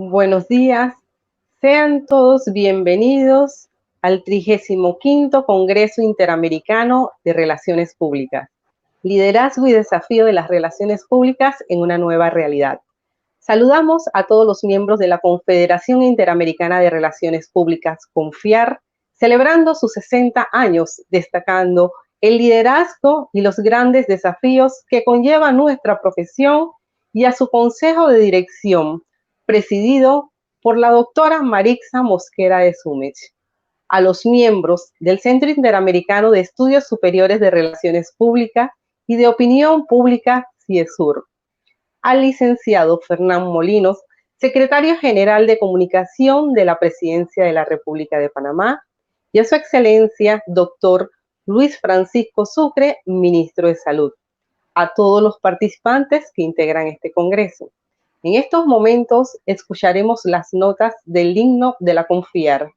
Buenos días, sean todos bienvenidos al 35º Congreso Interamericano de Relaciones Públicas. Liderazgo y desafío de las relaciones públicas en una nueva realidad. Saludamos a todos los miembros de la Confederación Interamericana de Relaciones Públicas, CONFIAR, celebrando sus 60 años, destacando el liderazgo y los grandes desafíos que conlleva nuestra profesión, y a su consejo de dirección, presidido por la doctora Marixa Mosquera de Súmech, a los miembros del Centro Interamericano de Estudios Superiores de Relaciones Públicas y de Opinión Pública, CIESUR, al licenciado Fernán Molinos, secretario general de Comunicación de la Presidencia de la República de Panamá, y a su excelencia, doctor Luis Francisco Sucre, ministro de Salud, a todos los participantes que integran este congreso. En estos momentos escucharemos las notas del himno de la CONFIAR.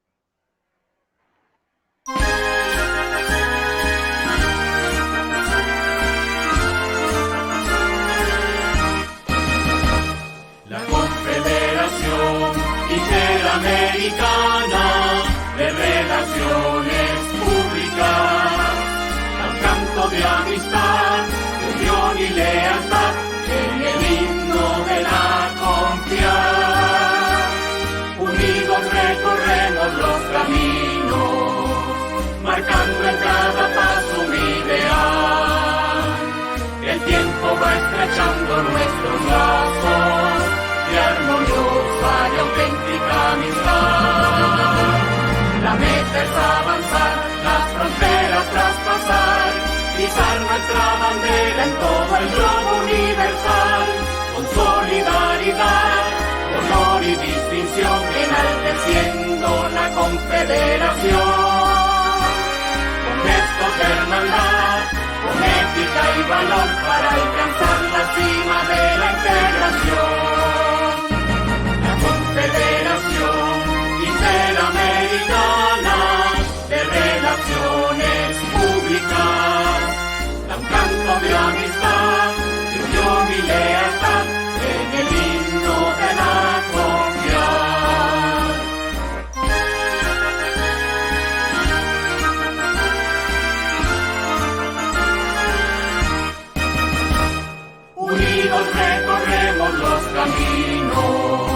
La Confederación Interamericana de Relaciones Públicas, al canto de amistad, de unión y lealtad, en el himno de la CONFIAR. Unidos recorremos los caminos, marcando en cada paso un ideal. El tiempo va estrechando nuestros lazos de armoniosa y auténtica amistad. La meta es avanzar, las fronteras traspasar, izar nuestra bandera en todo el globo universal, con solidaridad, honor y distinción, enalteciendo la Confederación. Con gestos de hermandad, con ética y valor, para alcanzar la cima de la integración. La Confederación Interamericana de Relaciones Públicas, da un canto de amistad, de unión y lealtad, en el himno de la CONFIAR. Unidos recorremos los caminos,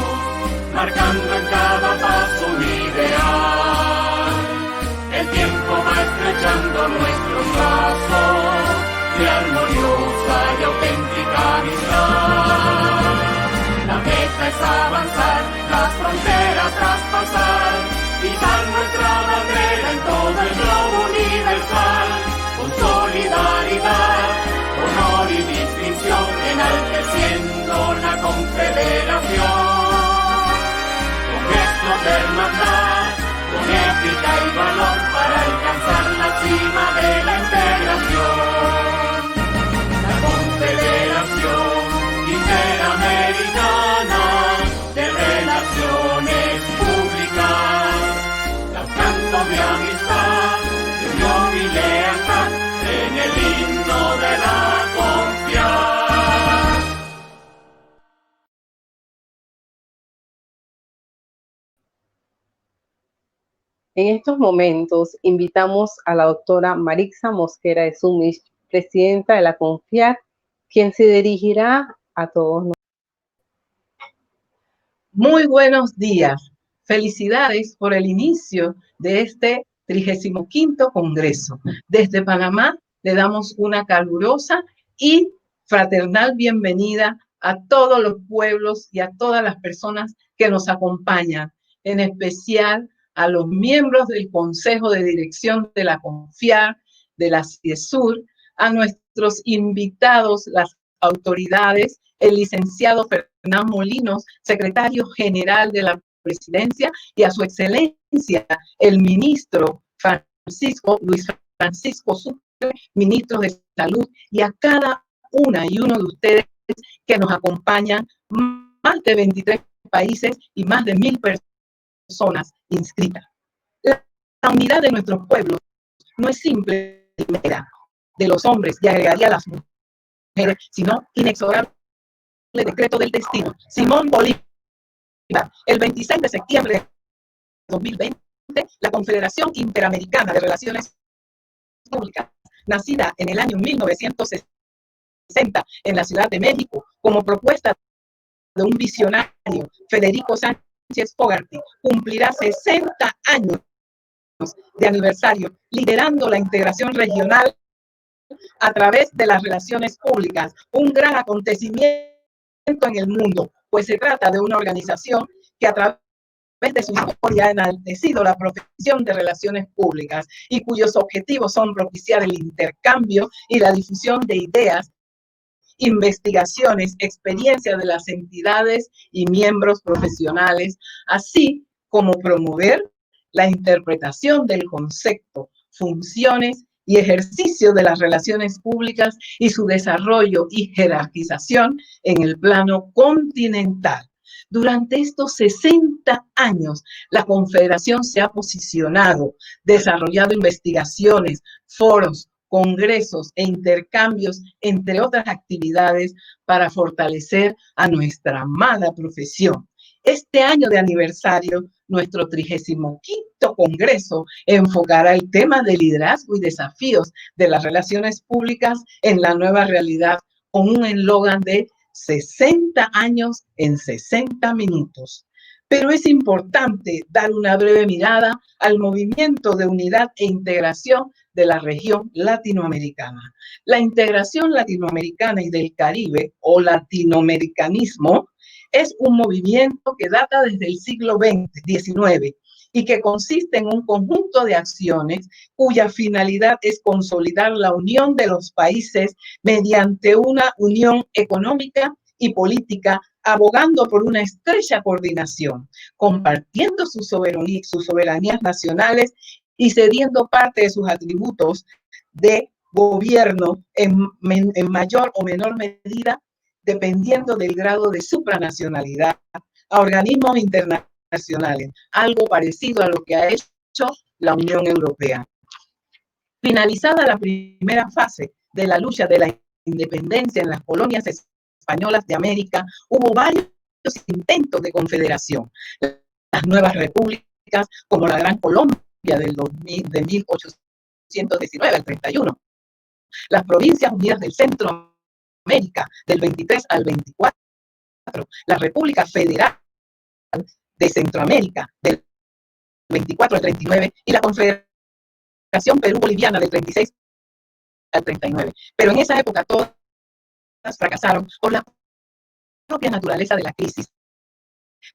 marcando en cada paso un ideal. El tiempo va estrechando nuestros lazos de armoniosa y auténtica amistad. La meta es avanzar, las fronteras traspasar, izar nuestra bandera en todo el globo universal, con solidaridad, honor y distinción, enalteciendo la Confederación. Con gestos de hermandad, con ética y valor, para alcanzar la cima de la integración. La Confederación Interamericana de Relaciones Públicas, da un canto de amistad, de unión y lealtad, en el himno de la CONFIAR. En estos momentos invitamos a la doctora Marixa Mosquera de Súmech, presidenta de la CONFIAR, quien se dirigirá a todos nosotros. Muy buenos días. Felicidades por el inicio de este 35º Congreso. Desde Panamá le damos una calurosa y fraternal bienvenida a todos los pueblos y a todas las personas que nos acompañan, en especial a los miembros del Consejo de Dirección de la CONFIAR, de la CIESUR, a nuestros invitados, las autoridades, el licenciado Fernán Molinos, secretario general de la Presidencia, y a su excelencia, el ministro Luis Francisco Sucre, ministro de Salud, y a cada una y uno de ustedes que nos acompañan, más de 23 países y más de 1000 personas inscritas. La unidad de nuestros pueblos no es simple de los hombres, y agregaría las mujeres, sino inexorable decreto del destino. Simón Bolívar El 26 de septiembre de 2020, la Confederación Interamericana de Relaciones Públicas, nacida en el año 1960 en la Ciudad de México, como propuesta de un visionario, Federico Sánchez Fogarty, cumplirá 60 años de aniversario, liderando la integración regional a través de las relaciones públicas, un gran acontecimiento en el mundo, pues se trata de una organización que a través de su historia ha enaltecido la profesión de relaciones públicas y cuyos objetivos son propiciar el intercambio y la difusión de ideas, investigaciones, experiencias de las entidades y miembros profesionales, así como promover la interpretación del concepto, funciones y ejercicio de las relaciones públicas y su desarrollo y jerarquización en el plano continental. Durante estos 60 años, la Confederación se ha posicionado, desarrollado investigaciones, foros, congresos e intercambios, entre otras actividades, para fortalecer a nuestra amada profesión. Este año de aniversario, nuestro 35º Congreso enfocará el tema de liderazgo y desafíos de las relaciones públicas en la nueva realidad, con un eslogan de 60 años en 60 minutos. Pero es importante dar una breve mirada al movimiento de unidad e integración de la región latinoamericana. La integración latinoamericana y del Caribe, o latinoamericanismo, es un movimiento que data desde el siglo XIX y que consiste en un conjunto de acciones cuya finalidad es consolidar la unión de los países mediante una unión económica y política, abogando por una estrecha coordinación, compartiendo sus soberanías nacionales y cediendo parte de sus atributos de gobierno en mayor o menor medida, dependiendo del grado de supranacionalidad, a organismos internacionales, algo parecido a lo que ha hecho la Unión Europea. Finalizada la primera fase de la lucha de la independencia en las colonias españolas de América, hubo varios intentos de confederación. Las nuevas repúblicas, como la Gran Colombia de 1819 al 31, las Provincias Unidas del Centroamérica del 23 al 24, la República Federal de Centroamérica del 24 al 39 y la Confederación Perú-Boliviana del 36 al 39. Pero en esa época todas fracasaron por la propia naturaleza de la crisis,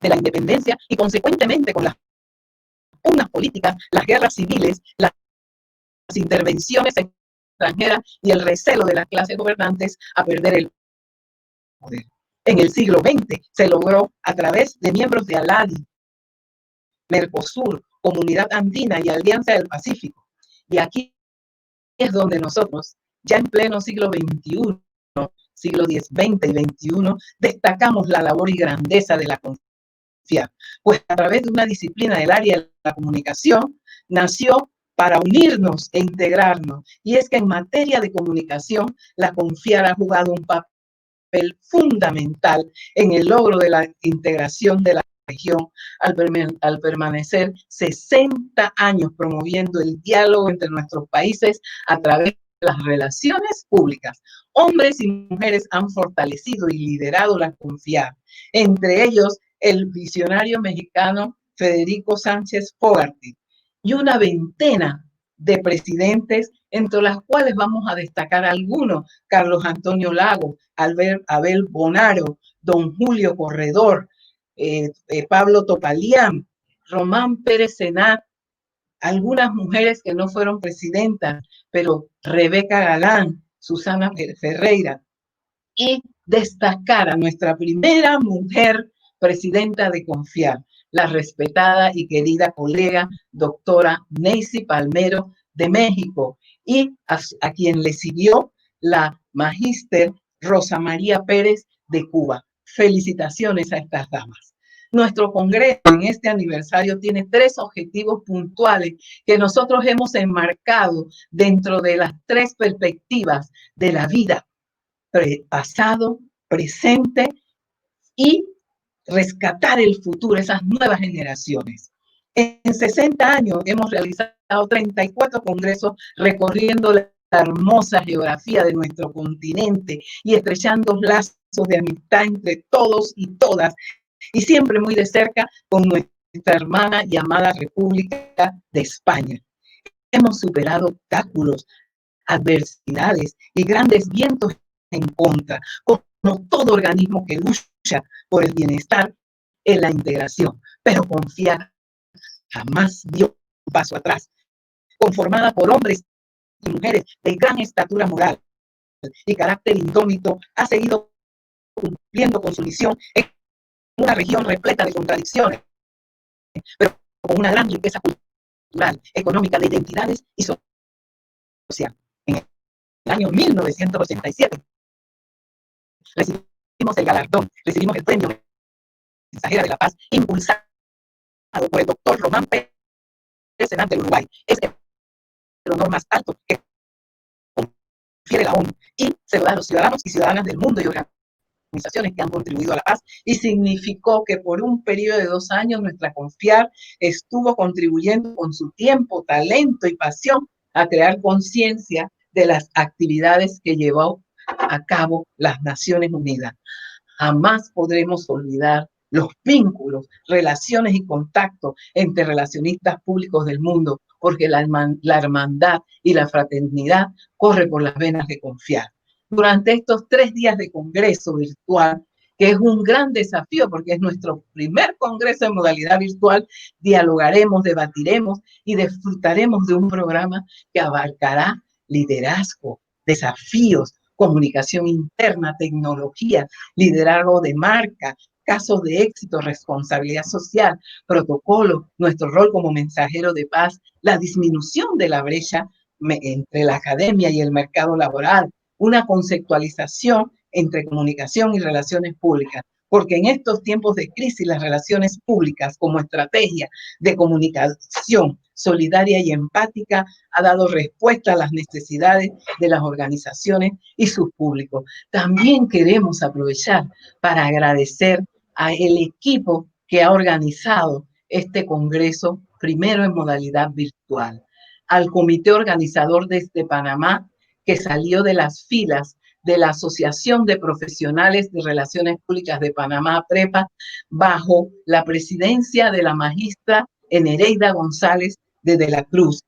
de la independencia y consecuentemente con las pugnas políticas, las guerras civiles, las intervenciones extranjeras y el recelo de las clases gobernantes a perder el poder. En el siglo XX se logró a través de miembros de ALADI, Mercosur, Comunidad Andina y Alianza del Pacífico. Y aquí es donde nosotros, ya en pleno siglo XXI, siglo XX y XXI, destacamos la labor y grandeza de la CONFIAR, pues a través de una disciplina del área de la comunicación nació para unirnos e integrarnos. Y es que en materia de comunicación, la CONFIAR ha jugado un papel fundamental en el logro de la integración de la región al permanecer 60 años promoviendo el diálogo entre nuestros países a través de las relaciones públicas. Hombres y mujeres han fortalecido y liderado la CONFIAR, entre ellos el visionario mexicano Federico Sánchez Fogarty y una veintena de presidentes, entre las cuales vamos a destacar algunos: Carlos Antonio Lago, Abel Bonaro, don Julio Corredor, Pablo Topalián, Román Pérez Senat, algunas mujeres que no fueron presidentas, pero Rebeca Galán, Susana Ferreira, y destacar a nuestra primera mujer presidenta de CONFIAR, la respetada y querida colega doctora Neisy Palmero de México, y a quien le siguió la magíster Rosa María Pérez de Cuba. Felicitaciones a estas damas. Nuestro congreso en este aniversario tiene 3 objetivos puntuales que nosotros hemos enmarcado dentro de las 3 perspectivas de la vida: pasado, presente y rescatar el futuro, esas nuevas generaciones. En 60 años hemos realizado 34 congresos recorriendo la hermosa geografía de nuestro continente y estrechando lazos de amistad entre todos y todas, y siempre muy de cerca con nuestra hermana y amada República de España. Hemos superado obstáculos, adversidades y grandes vientos en contra, como todo organismo que lucha por el bienestar en la integración, pero confiar jamás dio un paso atrás. Conformada por hombres y mujeres de gran estatura moral y carácter indómito, ha seguido cumpliendo con su misión en una región repleta de contradicciones, pero con una gran riqueza cultural, económica, de identidades y social. En el año 1987 recibimos el galardón, recibimos el premio Mensajera de la Paz, impulsado por el doctor Román Pérez Senat del Uruguay. Es el honor más alto que confiere la ONU, y saludar a los ciudadanos y ciudadanas del mundo y organizaciones que han contribuido a la paz, y significó que por un periodo de 2 años nuestra Confiar estuvo contribuyendo con su tiempo, talento y pasión a crear conciencia de las actividades que llevó a cabo las Naciones Unidas. Jamás podremos olvidar los vínculos, relaciones y contactos entre relacionistas públicos del mundo, porque la hermandad y la fraternidad corre por las venas de Confiar. Durante estos 3 días de congreso virtual, que es un gran desafío porque es nuestro primer congreso en modalidad virtual, dialogaremos, debatiremos y disfrutaremos de un programa que abarcará liderazgo, desafíos, comunicación interna, tecnología, liderazgo de marca, casos de éxito, responsabilidad social, protocolo, nuestro rol como mensajero de paz, la disminución de la brecha entre la academia y el mercado laboral, una conceptualización entre comunicación y relaciones públicas, porque en estos tiempos de crisis las relaciones públicas como estrategia de comunicación solidaria y empática ha dado respuesta a las necesidades de las organizaciones y sus públicos. También queremos aprovechar para agradecer al equipo que ha organizado este congreso, primero en modalidad virtual, al comité organizador desde Panamá, que salió de las filas de la Asociación de Profesionales de Relaciones Públicas de Panamá, PREPA, bajo la presidencia de la magistra Enereida González de la Cruz.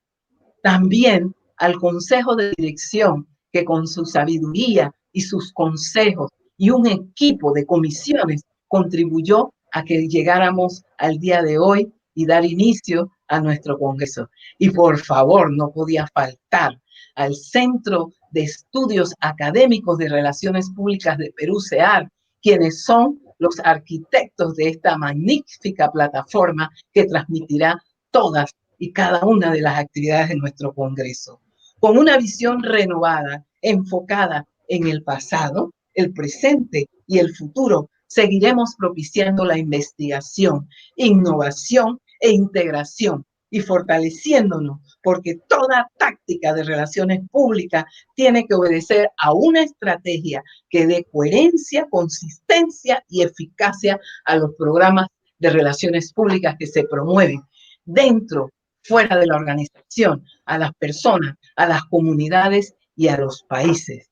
También al Consejo de Dirección, que con su sabiduría y sus consejos y un equipo de comisiones contribuyó a que llegáramos al día de hoy y dar inicio a nuestro congreso. Y por favor, no podía faltar al Centro de Estudios Académicos de Relaciones Públicas de Perú, CEAR, quienes son los arquitectos de esta magnífica plataforma que transmitirá todas y cada una de las actividades de nuestro congreso, con una visión renovada, enfocada en el pasado, el presente y el futuro. Seguiremos propiciando la investigación, innovación e integración y fortaleciéndonos, porque toda táctica de relaciones públicas tiene que obedecer a una estrategia que dé coherencia, consistencia y eficacia a los programas de relaciones públicas que se promueven dentro, fuera de la organización, a las personas, a las comunidades y a los países.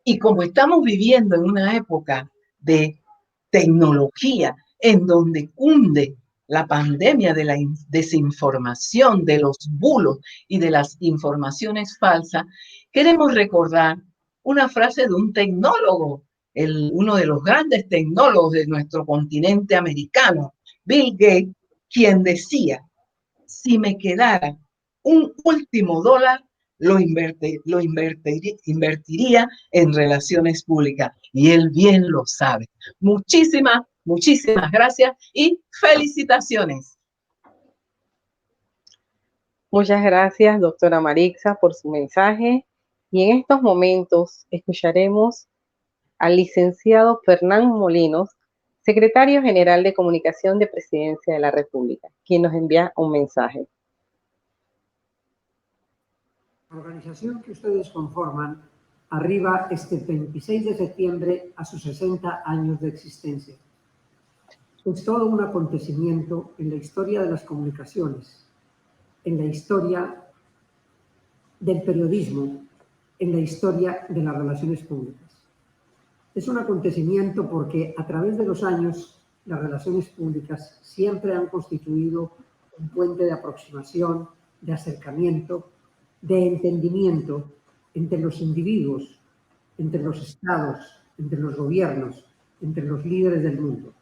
Y como estamos viviendo en una época de tecnología en donde cunde la pandemia de la desinformación, de los bulos y de las informaciones falsas, queremos recordar una frase de un tecnólogo, uno de los grandes tecnólogos de nuestro continente americano, Bill Gates, quien decía: si me quedara un último dólar, lo invertiría en relaciones públicas. Y él bien lo sabe. Muchísimas gracias y felicitaciones. Muchas gracias, doctora Marixa, por su mensaje. Y en estos momentos escucharemos al licenciado Fernán Molinos, secretario general de Comunicación de Presidencia de la República, quien nos envía un mensaje. La organización que ustedes conforman arriba este 26 de septiembre a sus 60 años de existencia. es todo un acontecimiento en la historia de las comunicaciones, en la historia del periodismo, en la historia de las relaciones públicas. Es un acontecimiento porque a través de los años las relaciones públicas siempre han constituido un puente de aproximación, de acercamiento, de entendimiento entre los individuos, entre los estados, entre los gobiernos, entre los líderes del mundo.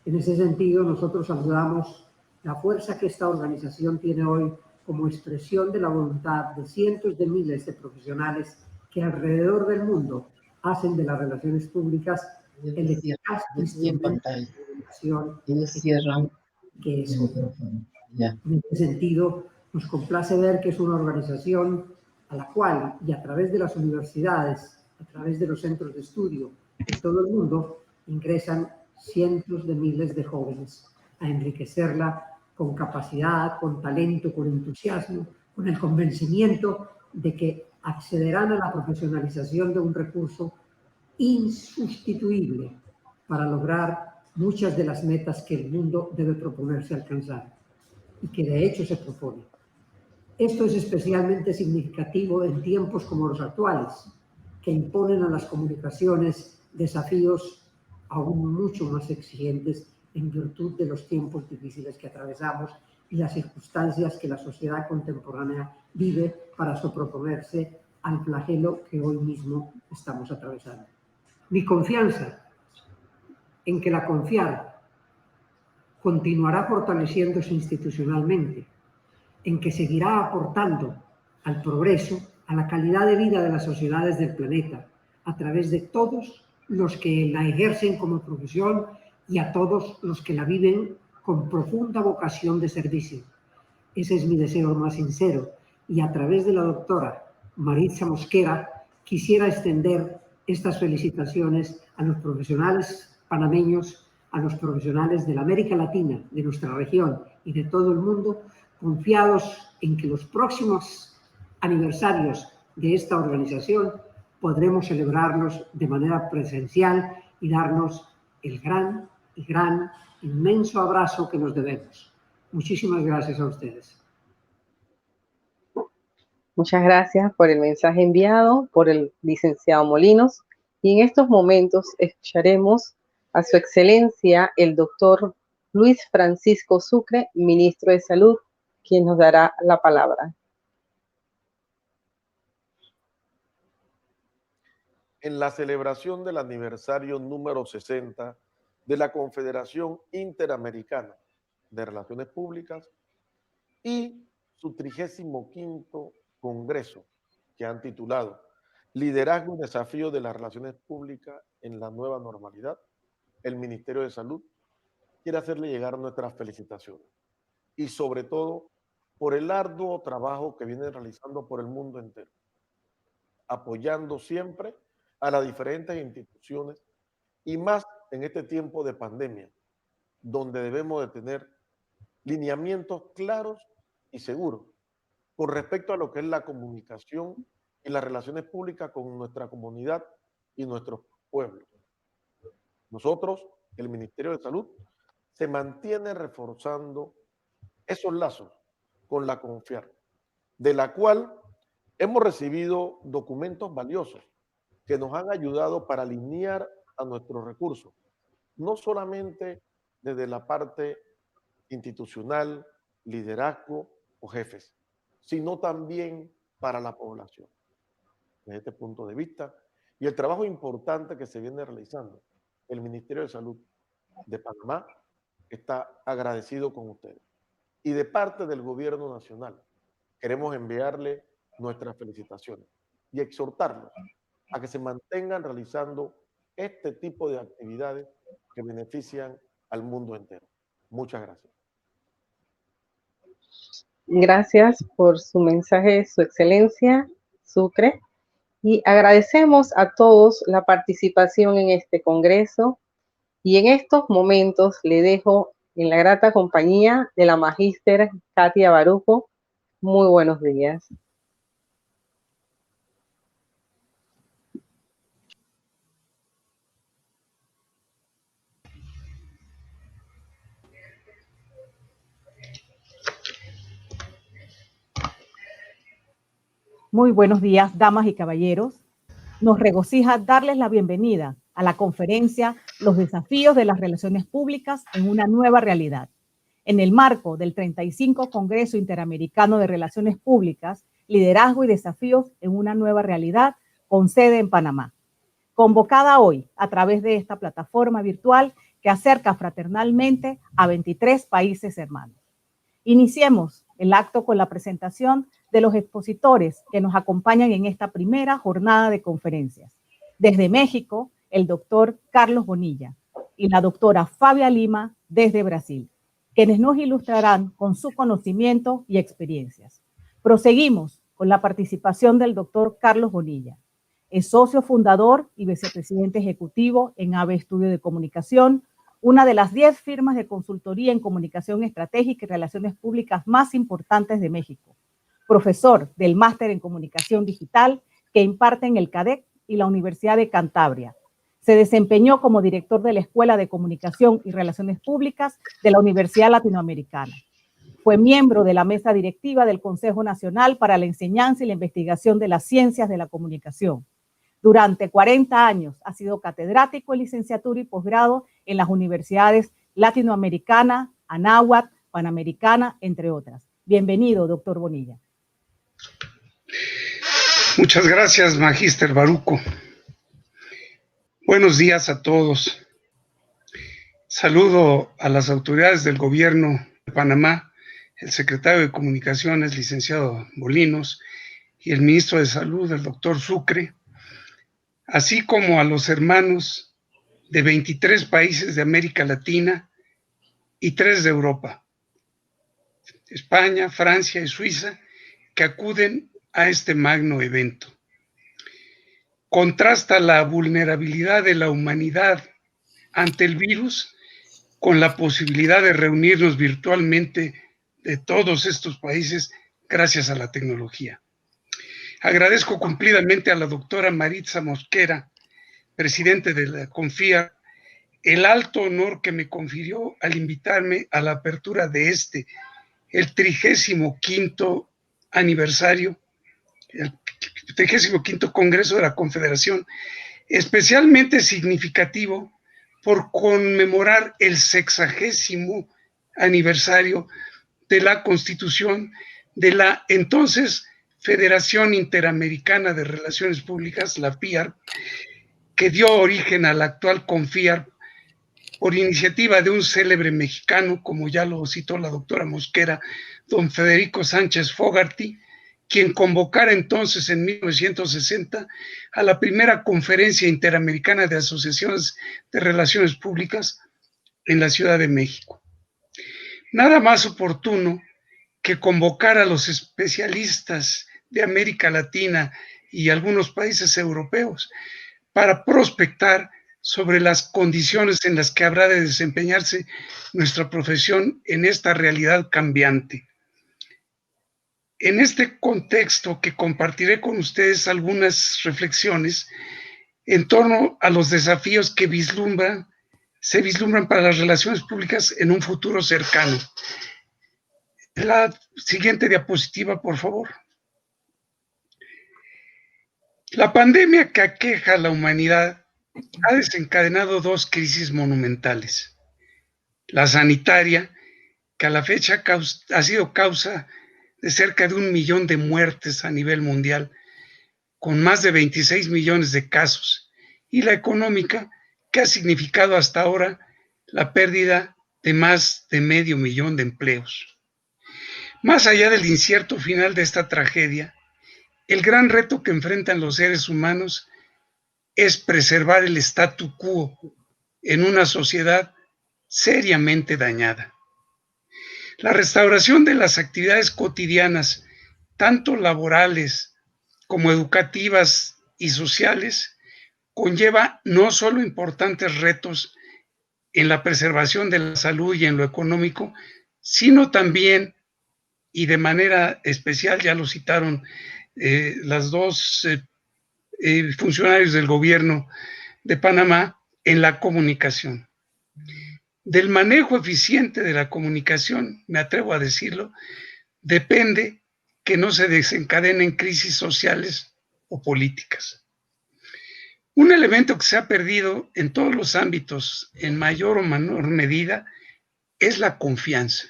En ese sentido, nosotros saludamos la fuerza que esta organización tiene hoy como expresión de la voluntad de cientos de miles de profesionales que alrededor del mundo hacen de las relaciones públicas el eficaz instrumento de comunicación que es hoy. En ese sentido, nos complace ver que es una organización a la cual, y a través de las universidades, a través de los centros de estudio de todo el mundo, ingresan cientos de miles de jóvenes a enriquecerla con capacidad, con talento, con entusiasmo, con el convencimiento de que accederán a la profesionalización de un recurso insustituible para lograr muchas de las metas que el mundo debe proponerse alcanzar y que de hecho se propone. Esto es especialmente significativo en tiempos como los actuales, que imponen a las comunicaciones desafíos aún mucho más exigentes en virtud de los tiempos difíciles que atravesamos y las circunstancias que la sociedad contemporánea vive para sobreponerse al flagelo que hoy mismo estamos atravesando. Mi confianza en que la Confiar continuará fortaleciéndose institucionalmente, en que seguirá aportando al progreso, a la calidad de vida de las sociedades del planeta, a través de todos los que la ejercen como profesión y a todos los que la viven con profunda vocación de servicio. Ese es mi deseo más sincero, y a través de la doctora Maritza Mosquera quisiera extender estas felicitaciones a los profesionales panameños, a los profesionales de la América Latina, de nuestra región y de todo el mundo, confiados en que los próximos aniversarios de esta organización podremos celebrarlos de manera presencial y darnos el gran, inmenso abrazo que nos debemos. Muchísimas gracias a ustedes. Muchas gracias por el mensaje enviado por el licenciado Molinos. Y en estos momentos escucharemos a su excelencia el doctor Luis Francisco Sucre, ministro de Salud, quien nos dará la palabra. En la celebración del aniversario número 60 de la Confederación Interamericana de Relaciones Públicas y su 35º Congreso, que han titulado Liderazgo y Desafío de las Relaciones Públicas en la Nueva Normalidad, el Ministerio de Salud quiere hacerle llegar nuestras felicitaciones y sobre todo por el arduo trabajo que viene realizando por el mundo entero, apoyando siempre a las diferentes instituciones y más en este tiempo de pandemia, donde debemos de tener lineamientos claros y seguros con respecto a lo que es la comunicación y las relaciones públicas con nuestra comunidad y nuestros pueblos. Nosotros, el Ministerio de Salud, se mantiene reforzando esos lazos con la Confiar, de la cual hemos recibido documentos valiosos que nos han ayudado para alinear a nuestros recursos, no solamente desde la parte institucional, liderazgo o jefes, sino también para la población. Desde este punto de vista, y el trabajo importante que se viene realizando, el Ministerio de Salud de Panamá está agradecido con ustedes. Y de parte del gobierno nacional, queremos enviarle nuestras felicitaciones y exhortarlos a que se mantengan realizando este tipo de actividades que benefician al mundo entero. Muchas gracias. Gracias por su mensaje, su excelencia, Sucre. Y agradecemos a todos la participación en este congreso. Y en estos momentos le dejo en la grata compañía de la magíster Katia Barujo. Muy buenos días. Muy buenos días, damas y caballeros. Nos regocija darles la bienvenida a la conferencia Los desafíos de las relaciones públicas en una nueva realidad, en el marco del 35 Congreso Interamericano de Relaciones Públicas, Liderazgo y Desafíos en una nueva realidad, con sede en Panamá. Convocada hoy a través de esta plataforma virtual que acerca fraternalmente a 23 países hermanos. Iniciemos el acto con la presentación de los expositores que nos acompañan en esta primera jornada de conferencias. Desde México, el doctor Carlos Bonilla y la doctora Fabia Lima desde Brasil, quienes nos ilustrarán con su conocimiento y experiencias. Proseguimos con la participación del doctor Carlos Bonilla. Es socio fundador y vicepresidente ejecutivo en AVE Estudio de Comunicación, una de las 10 firmas de consultoría en comunicación estratégica y relaciones públicas más importantes de México. Profesor del Máster en Comunicación Digital que imparte en el CADEC y la Universidad de Cantabria. Se desempeñó como director de la Escuela de Comunicación y Relaciones Públicas de la Universidad Latinoamericana. Fue miembro de la mesa directiva del Consejo Nacional para la Enseñanza y la Investigación de las Ciencias de la Comunicación. Durante 40 años ha sido catedrático en licenciatura y posgrado en las universidades latinoamericana, Anáhuac, Panamericana, entre otras. Bienvenido, doctor Bonilla. Muchas gracias, Magíster Baruco. Buenos días a todos. Saludo a las autoridades del gobierno de Panamá, el secretario de Comunicaciones, licenciado Molinos, y el ministro de Salud, el doctor Sucre, así como a los hermanos de 23 países de América Latina y 3 de Europa, España, Francia y Suiza, que acuden a este magno evento. Contrasta la vulnerabilidad de la humanidad ante el virus con la posibilidad de reunirnos virtualmente de todos estos países gracias a la tecnología. Agradezco cumplidamente a la doctora Maritza Mosquera, presidente de la CONFIAR, el alto honor que me confirió al invitarme a la apertura de el 35º aniversario, el 35º Congreso de la Confederación, especialmente significativo por conmemorar el 60º aniversario de la constitución de la entonces Federación Interamericana de Relaciones Públicas, la FIAR, que dio origen a la actual CONFIAR por iniciativa de un célebre mexicano, como ya lo citó la doctora Mosquera, don Federico Sánchez Fogarty, quien convocara entonces en 1960 a la primera Conferencia Interamericana de Asociaciones de Relaciones Públicas en la Ciudad de México. Nada más oportuno que convocar a los especialistas de América Latina y algunos países europeos para prospectar sobre las condiciones en las que habrá de desempeñarse nuestra profesión en esta realidad cambiante. En este contexto que compartiré con ustedes algunas reflexiones en torno a los desafíos que se vislumbran para las relaciones públicas en un futuro cercano. La siguiente diapositiva, por favor. La pandemia que aqueja a la humanidad ha desencadenado 2 crisis monumentales. La sanitaria, que a la fecha ha sido causa de cerca de 1 millón de muertes a nivel mundial, con más de 26 millones de casos, y la económica, que ha significado hasta ahora la pérdida de más de 500,000 de empleos. Más allá del incierto final de esta tragedia, el gran reto que enfrentan los seres humanos es preservar el statu quo en una sociedad seriamente dañada. La restauración de las actividades cotidianas, tanto laborales como educativas y sociales, conlleva no solo importantes retos en la preservación de la salud y en lo económico, sino también, y de manera especial, ya lo citaron las 2 funcionarios del gobierno de Panamá, en la comunicación. Del manejo eficiente de la comunicación, me atrevo a decirlo, depende que no se desencadenen crisis sociales o políticas. Un elemento que se ha perdido en todos los ámbitos, en mayor o menor medida, es la confianza.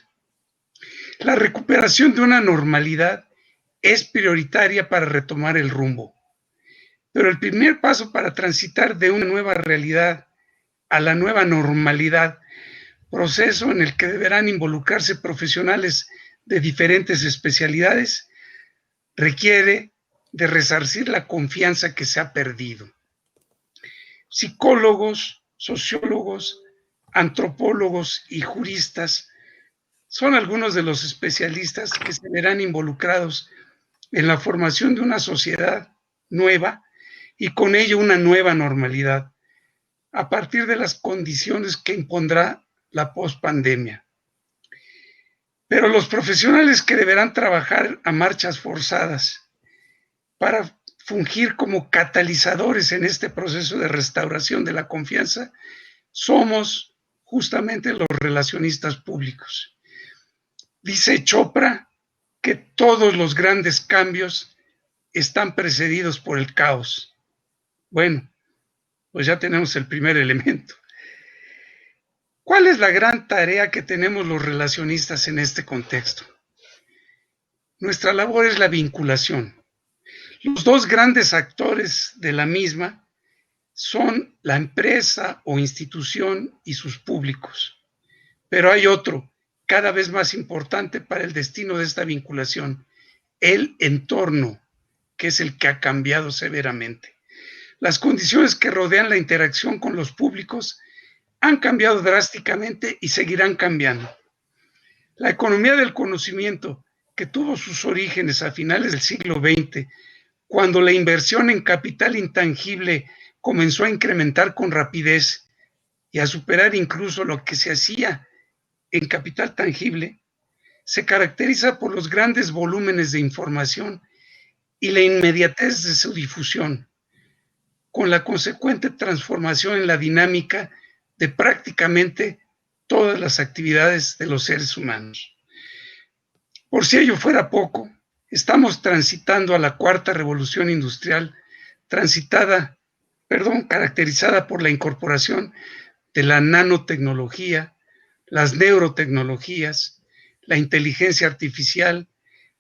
La recuperación de una normalidad es prioritaria para retomar el rumbo. Pero el primer paso para transitar de una nueva realidad a la nueva normalidad, proceso en el que deberán involucrarse profesionales de diferentes especialidades, requiere de resarcir la confianza que se ha perdido. Psicólogos, sociólogos, antropólogos y juristas son algunos de los especialistas que se verán involucrados en la formación de una sociedad nueva y con ello una nueva normalidad, a partir de las condiciones que impondrá la pospandemia. Pero los profesionales que deberán trabajar a marchas forzadas para fungir como catalizadores en este proceso de restauración de la confianza somos justamente los relacionistas públicos. Dice Chopra que todos los grandes cambios están precedidos por el caos. Bueno, pues ya tenemos el primer elemento. ¿Cuál es la gran tarea que tenemos los relacionistas en este contexto? Nuestra labor es la vinculación. Los dos grandes actores de la misma son la empresa o institución y sus públicos. Pero hay otro, cada vez más importante para el destino de esta vinculación, el entorno, que es el que ha cambiado severamente. Las condiciones que rodean la interacción con los públicos han cambiado drásticamente y seguirán cambiando. La economía del conocimiento, que tuvo sus orígenes a finales del siglo XX, cuando la inversión en capital intangible comenzó a incrementar con rapidez y a superar incluso lo que se hacía en capital tangible, se caracteriza por los grandes volúmenes de información y la inmediatez de su difusión, con la consecuente transformación en la dinámica de prácticamente todas las actividades de los seres humanos. Por si ello fuera poco, estamos transitando a la cuarta revolución industrial, caracterizada por la incorporación de la nanotecnología, las neurotecnologías, la inteligencia artificial,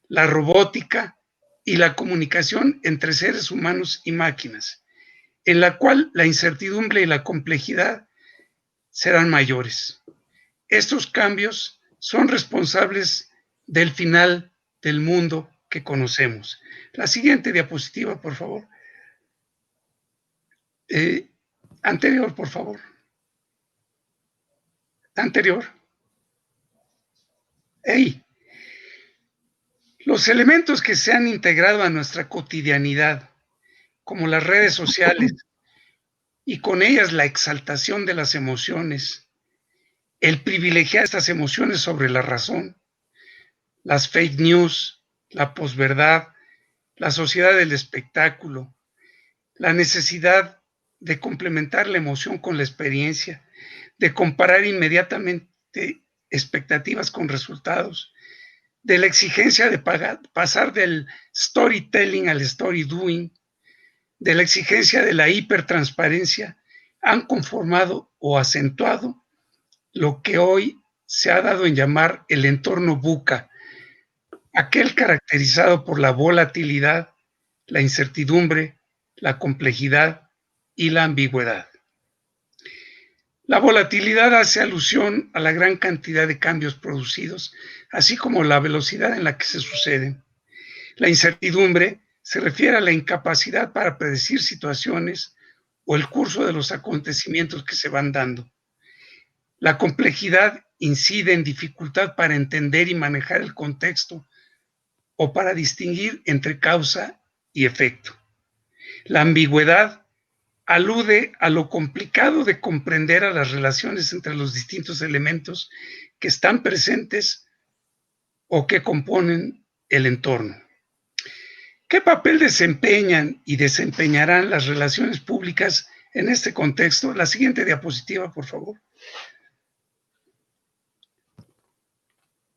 la robótica y la comunicación entre seres humanos y máquinas, en la cual la incertidumbre y la complejidad serán mayores. Estos cambios son responsables del final del mundo que conocemos. La siguiente diapositiva, por favor. Anterior, por favor. Anterior. Los elementos que se han integrado a nuestra cotidianidad, como las redes sociales, y con ellas la exaltación de las emociones, el privilegiar estas emociones sobre la razón, las fake news, la posverdad, la sociedad del espectáculo, la necesidad de complementar la emoción con la experiencia, de comparar inmediatamente expectativas con resultados, de la exigencia de pasar del storytelling al story doing, de la exigencia de la hipertransparencia, han conformado o acentuado lo que hoy se ha dado en llamar el entorno VUCA, aquel caracterizado por la volatilidad, la incertidumbre, la complejidad y la ambigüedad. La volatilidad hace alusión a la gran cantidad de cambios producidos, así como la velocidad en la que se suceden. La incertidumbre se refiere a la incapacidad para predecir situaciones o el curso de los acontecimientos que se van dando. La complejidad incide en dificultad para entender y manejar el contexto o para distinguir entre causa y efecto. La ambigüedad alude a lo complicado de comprender a las relaciones entre los distintos elementos que están presentes o que componen el entorno. ¿Qué papel desempeñan y desempeñarán las relaciones públicas en este contexto? La siguiente diapositiva, por favor.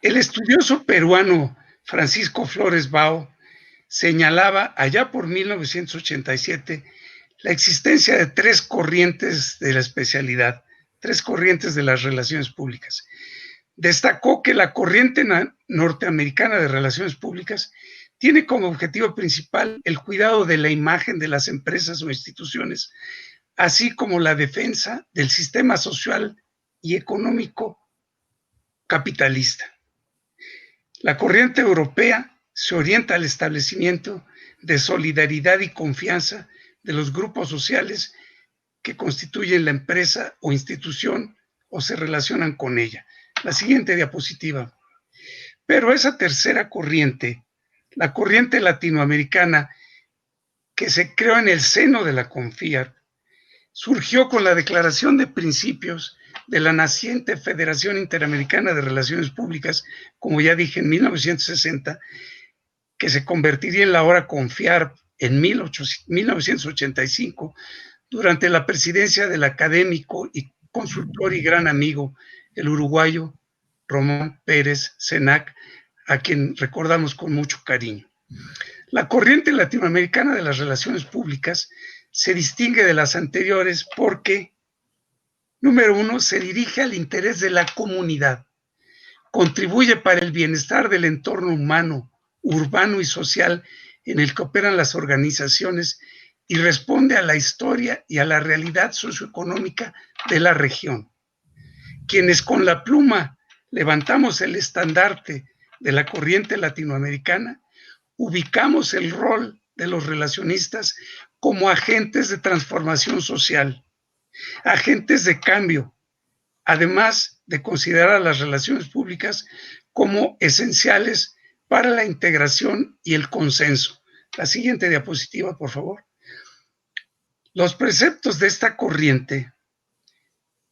El estudioso peruano Francisco Flores Bao, señalaba allá por 1987 la existencia de tres corrientes de la especialidad, tres corrientes de las relaciones públicas. Destacó que la corriente norteamericana de relaciones públicas tiene como objetivo principal el cuidado de la imagen de las empresas o instituciones, así como la defensa del sistema social y económico capitalista. La corriente europea se orienta al establecimiento de solidaridad y confianza de los grupos sociales que constituyen la empresa o institución o se relacionan con ella. La siguiente diapositiva. Pero esa tercera corriente, la corriente latinoamericana, que se creó en el seno de la CONFIAR, surgió con la Declaración de Principios de la naciente Federación Interamericana de Relaciones Públicas, como ya dije, en 1960, que se convertiría en la ahora CONFIAR en 1985, durante la presidencia del académico y consultor y gran amigo, el uruguayo Román Pérez Cenac, a quien recordamos con mucho cariño. La corriente latinoamericana de las relaciones públicas se distingue de las anteriores porque, número uno, se dirige al interés de la comunidad, contribuye para el bienestar del entorno humano, urbano y social en el que operan las organizaciones y responde a la historia y a la realidad socioeconómica de la región. Quienes con la pluma levantamos el estandarte de la corriente latinoamericana, ubicamos el rol de los relacionistas como agentes de transformación social, agentes de cambio, además de considerar a las relaciones públicas como esenciales para la integración y el consenso. La siguiente diapositiva, por favor. Los preceptos de esta corriente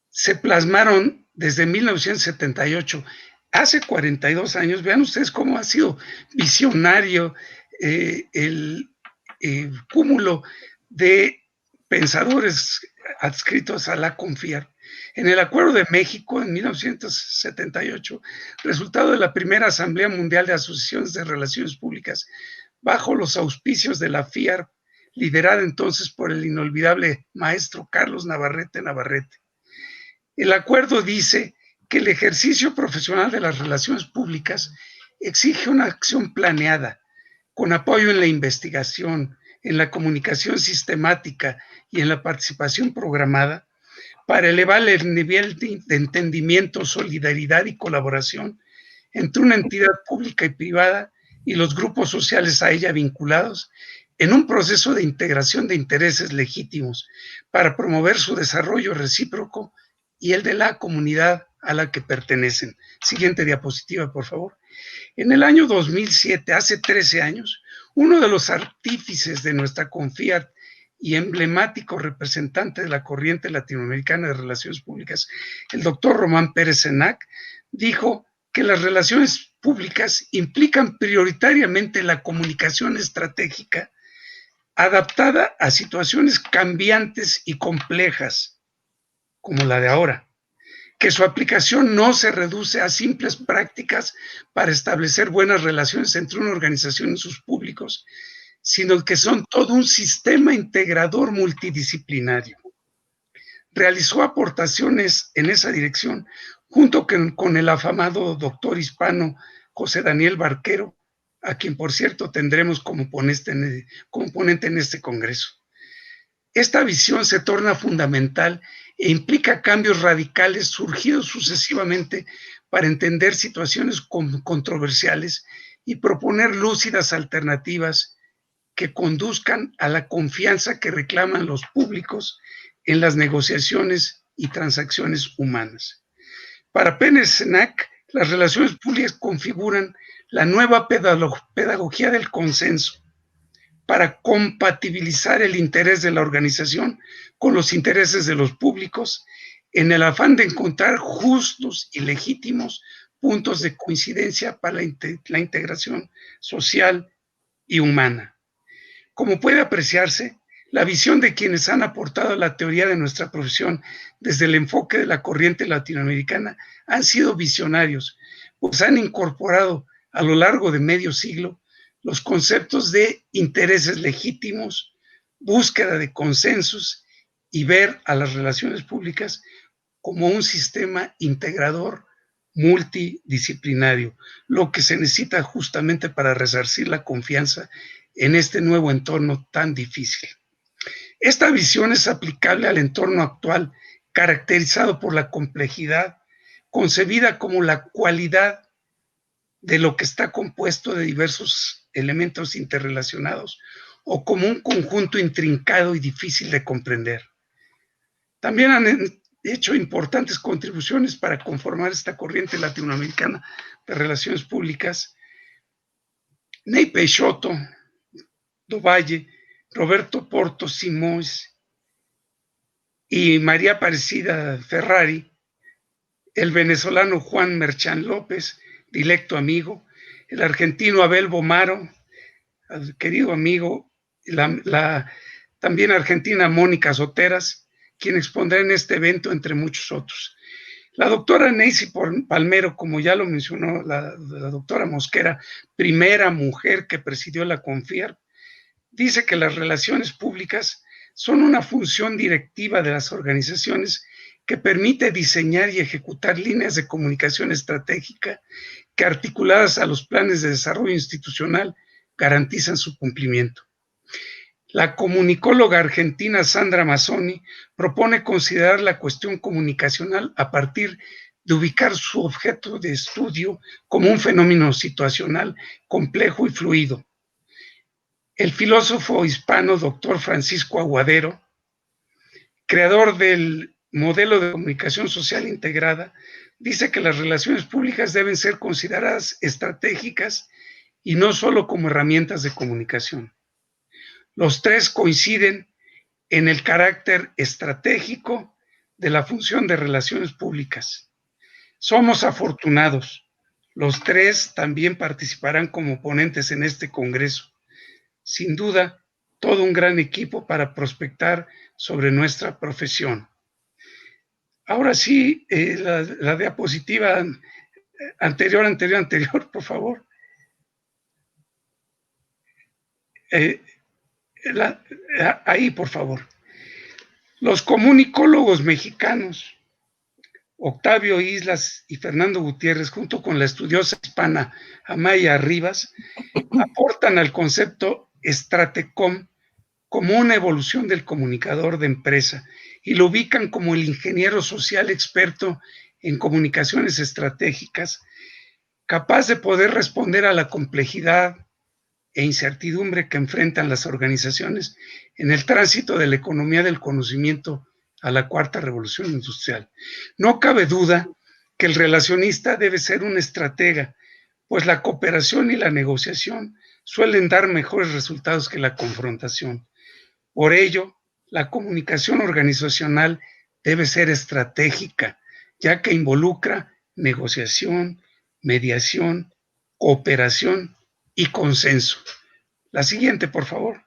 se plasmaron desde 1978, hace 42 años. Vean ustedes cómo ha sido visionario el cúmulo de pensadores adscritos a la CONFIAR. En el Acuerdo de México, en 1978, resultado de la primera Asamblea Mundial de Asociaciones de Relaciones Públicas, bajo los auspicios de la FIAR, liderada entonces por el inolvidable maestro Carlos Navarrete Navarrete. El acuerdo dice que el ejercicio profesional de las relaciones públicas exige una acción planeada, con apoyo en la investigación, en la comunicación sistemática y en la participación programada, para elevar el nivel de entendimiento, solidaridad y colaboración entre una entidad pública y privada y los grupos sociales a ella vinculados, en un proceso de integración de intereses legítimos para promover su desarrollo recíproco y el de la comunidad a la que pertenecen. Siguiente diapositiva, por favor. En el año 2007, hace 13 años, uno de los artífices de nuestra CONFIAR y emblemático representante de la corriente latinoamericana de relaciones públicas, el doctor Román Pérez Cenac, dijo que las relaciones públicas implican prioritariamente la comunicación estratégica adaptada a situaciones cambiantes y complejas, como la de ahora, que su aplicación no se reduce a simples prácticas para establecer buenas relaciones entre una organización y sus públicos, sino que son todo un sistema integrador multidisciplinario. Realizó aportaciones en esa dirección junto con el afamado doctor hispano José Daniel Barquero, a quien por cierto tendremos como ponente en este congreso. Esta visión se torna fundamental e implica cambios radicales surgidos sucesivamente para entender situaciones controversiales y proponer lúcidas alternativas que conduzcan a la confianza que reclaman los públicos en las negociaciones y transacciones humanas. Para Pérez Cenac, las relaciones públicas configuran la nueva pedagogía del consenso para compatibilizar el interés de la organización con los intereses de los públicos en el afán de encontrar justos y legítimos puntos de coincidencia para la integración social y humana. Como puede apreciarse, la visión de quienes han aportado a la teoría de nuestra profesión desde el enfoque de la corriente latinoamericana han sido visionarios, pues han incorporado a lo largo de medio siglo los conceptos de intereses legítimos, búsqueda de consensos y ver a las relaciones públicas como un sistema integrador multidisciplinario, lo que se necesita justamente para resarcir la confianza en este nuevo entorno tan difícil. Esta visión es aplicable al entorno actual, caracterizado por la complejidad, concebida como la cualidad de lo que está compuesto de diversos elementos interrelacionados o como un conjunto intrincado y difícil de comprender. También han hecho importantes contribuciones para conformar esta corriente latinoamericana de relaciones públicas Ney Peixoto do Valle, Roberto Porto Simões y María Aparecida Ferrari, el venezolano Juan Merchán López, directo amigo, el argentino Abel Bomaro, el querido amigo, también argentina Mónica Soteras, quien expondrá en este evento, entre muchos otros. La doctora Neisy Palmero, como ya lo mencionó la doctora Mosquera, primera mujer que presidió la CONFIARP, dice que las relaciones públicas son una función directiva de las organizaciones que permite diseñar y ejecutar líneas de comunicación estratégica que, articuladas a los planes de desarrollo institucional, garantizan su cumplimiento. La comunicóloga argentina Sandra Mazzoni propone considerar la cuestión comunicacional a partir de ubicar su objeto de estudio como un fenómeno situacional complejo y fluido. El filósofo hispano Dr. Francisco Aguadero, creador del modelo de comunicación social integrada, dice que las relaciones públicas deben ser consideradas estratégicas y no solo como herramientas de comunicación. Los tres coinciden en el carácter estratégico de la función de relaciones públicas. Somos afortunados. Los tres también participarán como ponentes en este congreso. Sin duda, todo un gran equipo para prospectar sobre nuestra profesión. Ahora sí, la diapositiva anterior, por favor. Ahí, por favor. Los comunicólogos mexicanos, Octavio Islas y Fernando Gutiérrez, junto con la estudiosa hispana Amaya Rivas, aportan al concepto Stratecom como una evolución del comunicador de empresa y lo ubican como el ingeniero social experto en comunicaciones estratégicas, capaz de poder responder a la complejidad e incertidumbre que enfrentan las organizaciones en el tránsito de la economía del conocimiento a la cuarta revolución industrial. No cabe duda que el relacionista debe ser un estratega, pues la cooperación y la negociación suelen dar mejores resultados que la confrontación. Por ello, la comunicación organizacional debe ser estratégica, ya que involucra negociación, mediación, cooperación y consenso. La siguiente, por favor.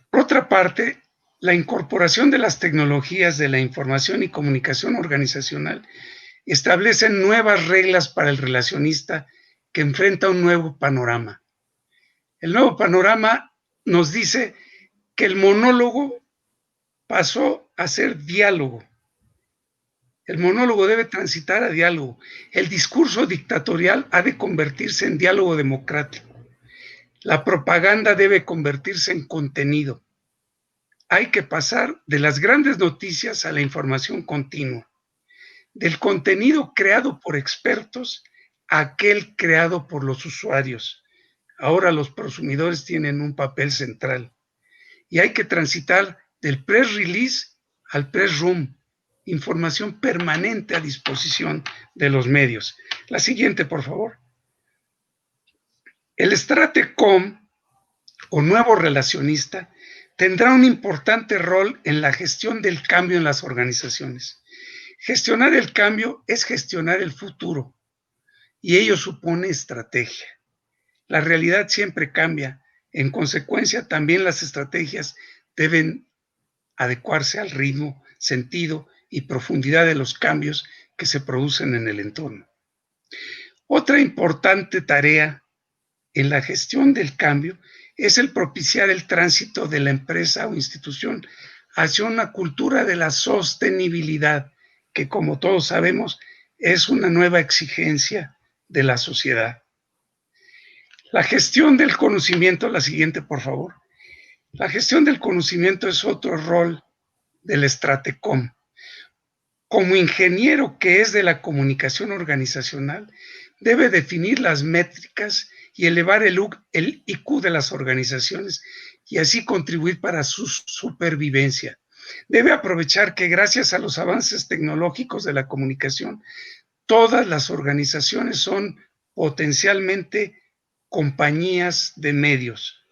Por otra parte, la incorporación de las tecnologías de la información y comunicación organizacional establecen nuevas reglas para el relacionista que enfrenta un nuevo panorama. El nuevo panorama nos dice que el monólogo pasó a ser diálogo. El monólogo debe transitar a diálogo. El discurso dictatorial ha de convertirse en diálogo democrático. La propaganda debe convertirse en contenido. Hay que pasar de las grandes noticias a la información continua, del contenido creado por expertos a aquel creado por los usuarios. Ahora los prosumidores tienen un papel central y hay que transitar del press release al press room, información permanente a disposición de los medios. La siguiente, por favor. El Stratecom, o nuevo relacionista, tendrá un importante rol en la gestión del cambio en las organizaciones. Gestionar el cambio es gestionar el futuro y ello supone estrategia. La realidad siempre cambia. En consecuencia, también las estrategias deben adecuarse al ritmo, sentido y profundidad de los cambios que se producen en el entorno. Otra importante tarea en la gestión del cambio es el propiciar el tránsito de la empresa o institución hacia una cultura de la sostenibilidad, que como todos sabemos es una nueva exigencia de la sociedad. La gestión del conocimiento, la siguiente por favor. La gestión del conocimiento es otro rol del Stratecom. Como ingeniero que es de la comunicación organizacional, debe definir las métricas y elevar el IQ de las organizaciones y así contribuir para su supervivencia. Debe aprovechar que gracias a los avances tecnológicos de la comunicación, todas las organizaciones son potencialmente compañías de medios.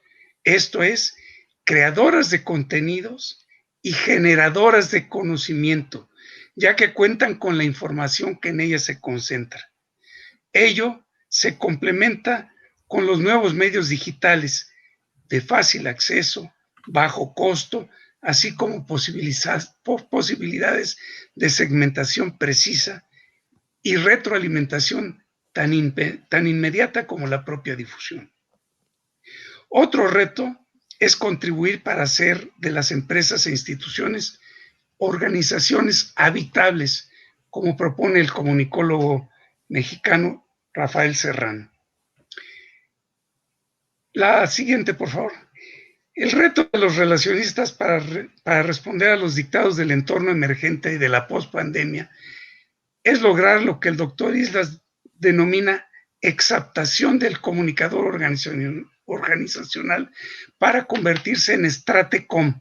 Esto es, creadoras de contenidos y generadoras de conocimiento, ya que cuentan con la información que en ellas se concentra. Ello se complementa con los nuevos medios digitales de fácil acceso, bajo costo, así como posibilidades de segmentación precisa y retroalimentación tan inmediata como la propia difusión. Otro reto es contribuir para hacer de las empresas e instituciones organizaciones habitables, como propone el comunicólogo mexicano Rafael Serrano. La siguiente, por favor. El reto de los relacionistas para responder a los dictados del entorno emergente y de la pospandemia es lograr lo que el doctor Islas denomina exaptación del comunicador organizacional para convertirse en Stratecom,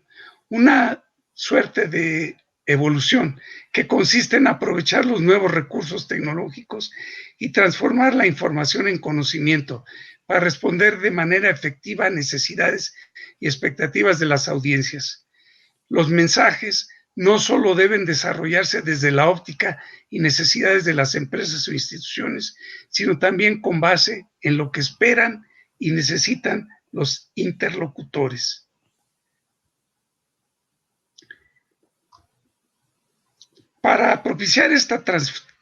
una suerte de evolución que consiste en aprovechar los nuevos recursos tecnológicos y transformar la información en conocimiento para responder de manera efectiva a necesidades y expectativas de las audiencias. Los mensajes no solo deben desarrollarse desde la óptica y necesidades de las empresas o instituciones, sino también con base en lo que esperan y necesitan los interlocutores. Para propiciar esta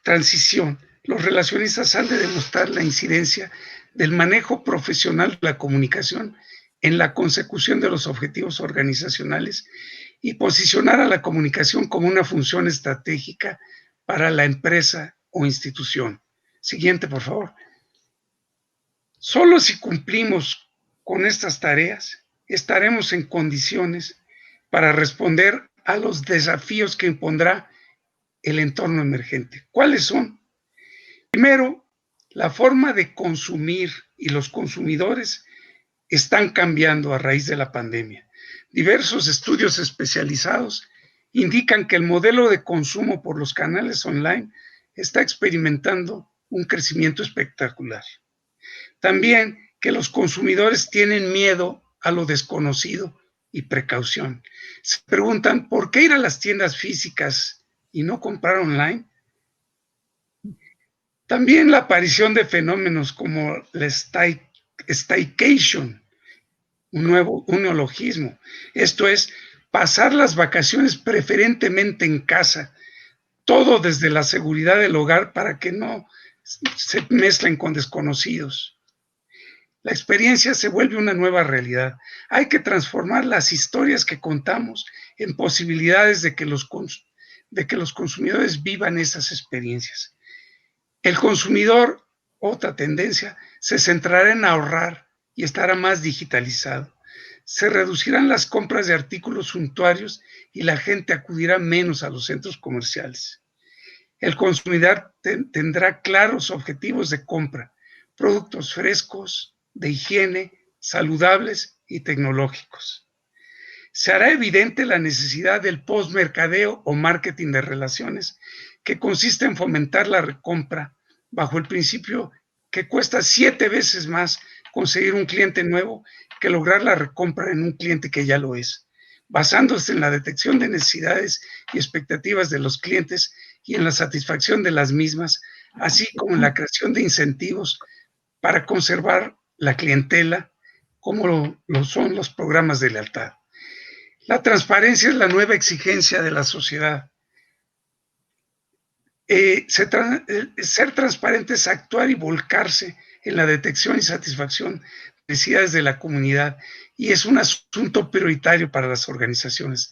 transición, los relacionistas han de demostrar la incidencia del manejo profesional de la comunicación en la consecución de los objetivos organizacionales y posicionar a la comunicación como una función estratégica para la empresa o institución. Siguiente, por favor. Solo si cumplimos con estas tareas, estaremos en condiciones para responder a los desafíos que impondrá el entorno emergente. ¿Cuáles son? Primero, la forma de consumir y los consumidores están cambiando a raíz de la pandemia. Diversos estudios especializados indican que el modelo de consumo por los canales online está experimentando un crecimiento espectacular. También que los consumidores tienen miedo a lo desconocido y precaución. Se preguntan, ¿por qué ir a las tiendas físicas y no comprar online? También la aparición de fenómenos como la staycation, un neologismo. Esto es, pasar las vacaciones preferentemente en casa, todo desde la seguridad del hogar para que no se mezclen con desconocidos. La experiencia se vuelve una nueva realidad. Hay que transformar las historias que contamos en posibilidades de que los consumidores vivan esas experiencias. El consumidor, otra tendencia, se centrará en ahorrar y estará más digitalizado. Se reducirán las compras de artículos suntuarios y la gente acudirá menos a los centros comerciales. El consumidor tendrá claros objetivos de compra, productos frescos, de higiene, saludables y tecnológicos. Se hará evidente la necesidad del postmercadeo o marketing de relaciones, que consiste en fomentar la recompra bajo el principio que cuesta 7 veces más conseguir un cliente nuevo que lograr la recompra en un cliente que ya lo es, basándose en la detección de necesidades y expectativas de los clientes y en la satisfacción de las mismas, así como en la creación de incentivos para conservar la clientela, como lo son los programas de lealtad. La transparencia es la nueva exigencia de la sociedad. Ser transparente es actuar y volcarse en la detección y satisfacción de necesidades de la comunidad, y es un asunto prioritario para las organizaciones.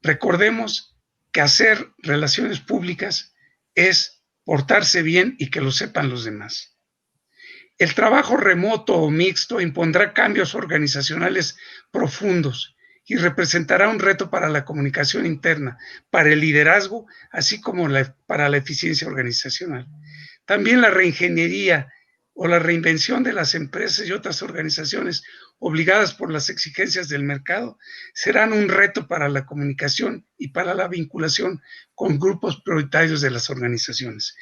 Recordemos que hacer relaciones públicas es portarse bien y que lo sepan los demás. El trabajo remoto o mixto impondrá cambios organizacionales profundos y representará un reto para la comunicación interna, para el liderazgo, así como para la eficiencia organizacional. También la reingeniería o la reinvención de las empresas y otras organizaciones obligadas por las exigencias del mercado serán un reto para la comunicación y para la vinculación con grupos prioritarios de las organizaciones.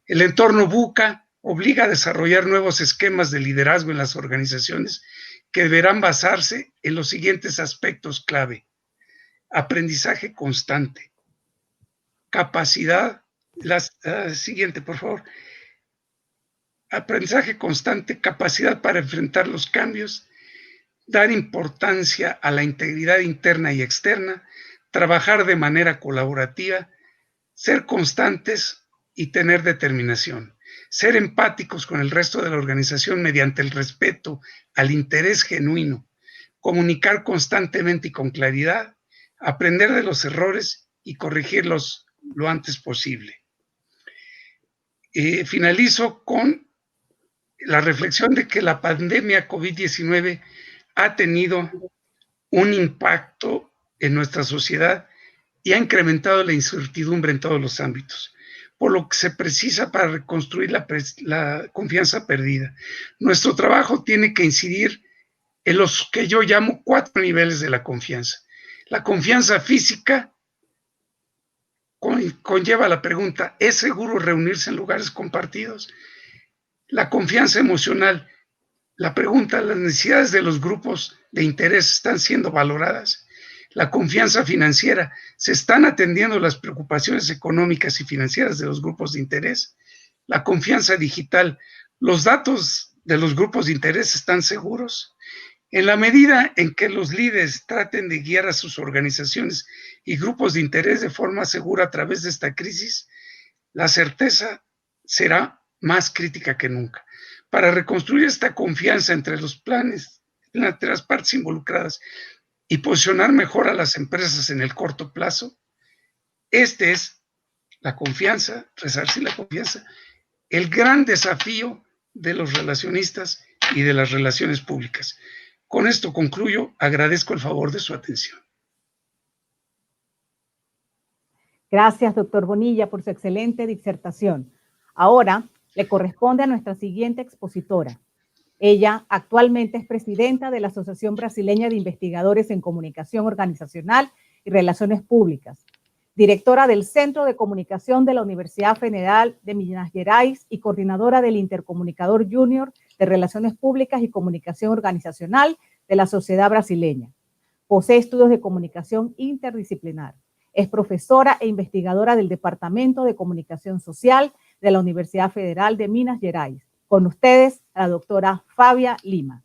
El entorno VUCA obliga a desarrollar nuevos esquemas de liderazgo en las organizaciones que deberán basarse en los siguientes aspectos clave: aprendizaje constante, capacidad, siguiente por favor, aprendizaje constante, capacidad para enfrentar los cambios, dar importancia a la integridad interna y externa, trabajar de manera colaborativa, ser constantes y tener determinación, ser empáticos con el resto de la organización mediante el respeto al interés genuino, comunicar constantemente y con claridad, aprender de los errores y corregirlos lo antes posible. Finalizo con la reflexión de que la pandemia COVID-19 ha tenido un impacto en nuestra sociedad y ha incrementado la incertidumbre en todos los ámbitos, por lo que se precisa para reconstruir la confianza perdida. Nuestro trabajo tiene que incidir en los que yo llamo 4 niveles de la confianza. La confianza física conlleva la pregunta: ¿es seguro reunirse en lugares compartidos? La confianza emocional, la pregunta: ¿las necesidades de los grupos de interés están siendo valoradas? La confianza financiera, ¿se están atendiendo las preocupaciones económicas y financieras de los grupos de interés? La confianza digital, ¿los datos de los grupos de interés están seguros? En la medida en que los líderes traten de guiar a sus organizaciones y grupos de interés de forma segura a través de esta crisis, la certeza será más crítica que nunca. Para reconstruir esta confianza entre los planes, entre las partes involucradas y posicionar mejor a las empresas en el corto plazo, este es la confianza, resarcir la confianza, el gran desafío de los relacionistas y de las relaciones públicas. Con esto concluyo, agradezco el favor de su atención. Gracias, doctor Bonilla, por su excelente disertación. Ahora le corresponde a nuestra siguiente expositora. Ella actualmente es presidenta de la Asociación Brasileña de Investigadores en Comunicación Organizacional y Relaciones Públicas, directora del Centro de Comunicación de la Universidad Federal de Minas Gerais y coordinadora del Intercomunicador Júnior de Relaciones Públicas y Comunicación Organizacional de la Sociedad Brasileña. Posee estudios de comunicación interdisciplinar. Es profesora e investigadora del Departamento de Comunicación Social de la Universidad Federal de Minas Gerais. Con ustedes, la doctora Fábia Lima.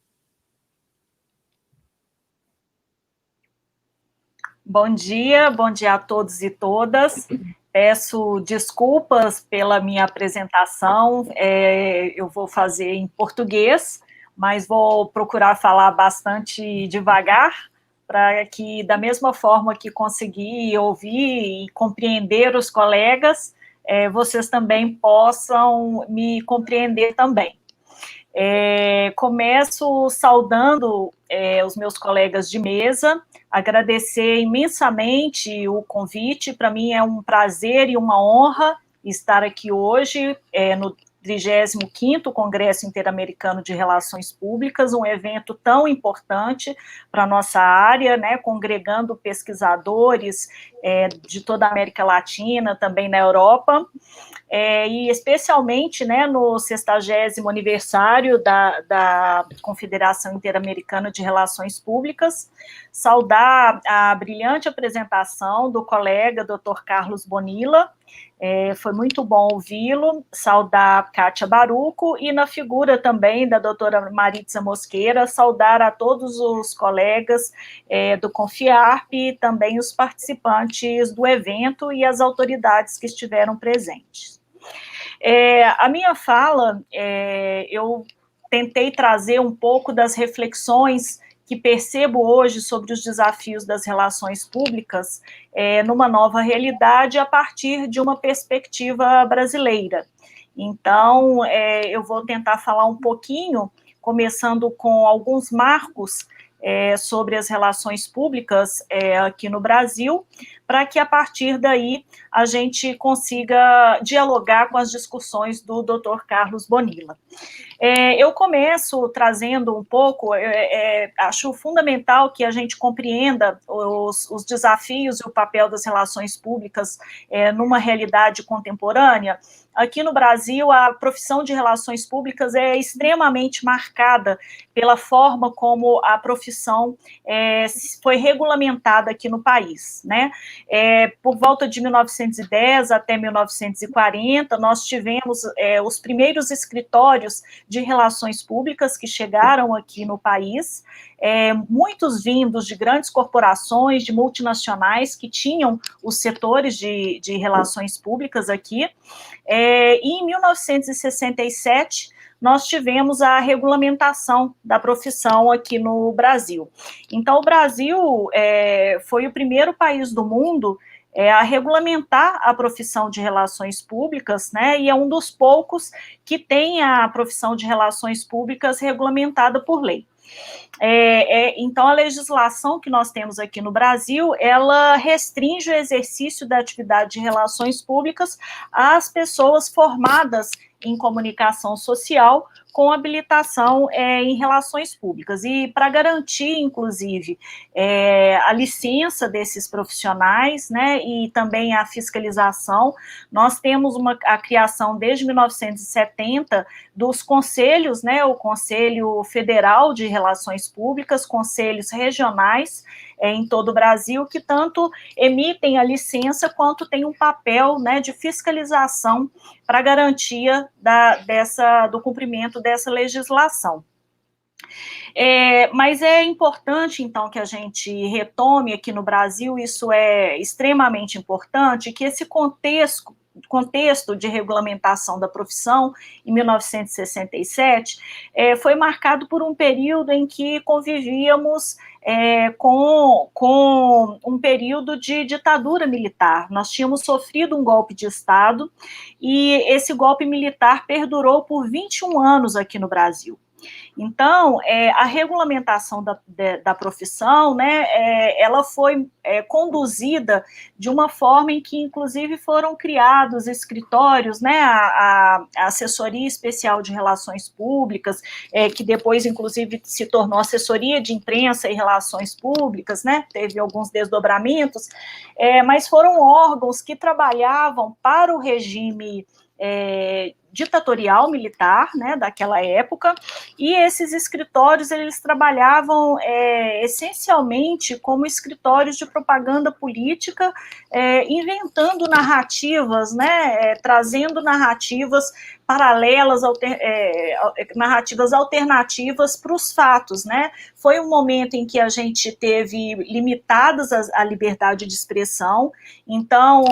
Bom dia a todos e todas. Peço desculpas pela minha apresentação, eu vou fazer em português, mas vou procurar falar bastante devagar, para que, da mesma forma que consegui ouvir e compreender os colegas, vocês também possam me compreender também. Começo saudando os meus colegas de mesa, agradecer imensamente o convite. Para mim é um prazer e uma honra estar aqui hoje no 35º Congresso Interamericano de Relações Públicas, um evento tão importante para a nossa área, né, congregando pesquisadores de toda a América Latina, também na Europa, e especialmente, né, no 60º aniversário da Confederação Interamericana de Relações Públicas, saudar a brilhante apresentação do colega Dr. Carlos Bonilla, Foi muito bom ouvi-lo, saudar Kátia Baruco e na figura também da doutora Maritza Mosqueira, saudar a todos os colegas do Confiarp e também os participantes do evento e as autoridades que estiveram presentes. A minha fala, eu tentei trazer um pouco das reflexões que percebo hoje sobre os desafios das relações públicas numa nova realidade a partir de uma perspectiva brasileira. Então, eu vou tentar falar um pouquinho, começando com alguns marcos sobre as relações públicas aqui no Brasil, para que a partir daí a gente consiga dialogar com as discussões do Dr. Carlos Bonilla. Eu começo trazendo um pouco, acho fundamental que a gente compreenda os desafios e o papel das relações públicas numa realidade contemporânea. Aqui no Brasil, a profissão de relações públicas é extremamente marcada pela forma como a profissão foi regulamentada aqui no país, né? Por volta de 1910 até 1940, nós tivemos os primeiros escritórios de relações públicas que chegaram aqui no país, muitos vindos de grandes corporações, de multinacionais que tinham os setores de relações públicas aqui, e em 1967, nós tivemos a regulamentação da profissão aqui no Brasil. Então, o Brasil foi o primeiro país do mundo a regulamentar a profissão de relações públicas, né, e é um dos poucos que tem a profissão de relações públicas regulamentada por lei. Então, a legislação que nós temos aqui no Brasil, ela restringe o exercício da atividade de relações públicas às pessoas formadas em comunicação social com habilitação em relações públicas. E para garantir, inclusive, a licença desses profissionais, né, e também a fiscalização, nós temos a criação desde 1970 dos conselhos, né, o Conselho Federal de Relações Públicas, conselhos regionais em todo o Brasil, que tanto emitem a licença quanto têm um papel, né, de fiscalização para garantia do cumprimento dessa legislação. Mas é importante, então, que a gente retome aqui no Brasil, isso é extremamente importante, que esse contexto de regulamentação da profissão, em 1967, foi marcado por um período em que convivíamos com um período de ditadura militar. Nós tínhamos sofrido um golpe de Estado e esse golpe militar perdurou por 21 anos aqui no Brasil. Então, a regulamentação da profissão, né, ela foi conduzida de uma forma em que, inclusive, foram criados escritórios, né, a Assessoria Especial de Relações Públicas, que depois, inclusive, se tornou Assessoria de Imprensa e Relações Públicas, né, teve alguns desdobramentos, mas foram órgãos que trabalhavam para o regime ditatorial militar, né, daquela época, e esses escritórios, eles trabalhavam essencialmente como escritórios de propaganda política, inventando narrativas, né, trazendo narrativas paralelas, narrativas alternativas para os fatos, né. Foi um momento em que a gente teve limitadas a liberdade de expressão, então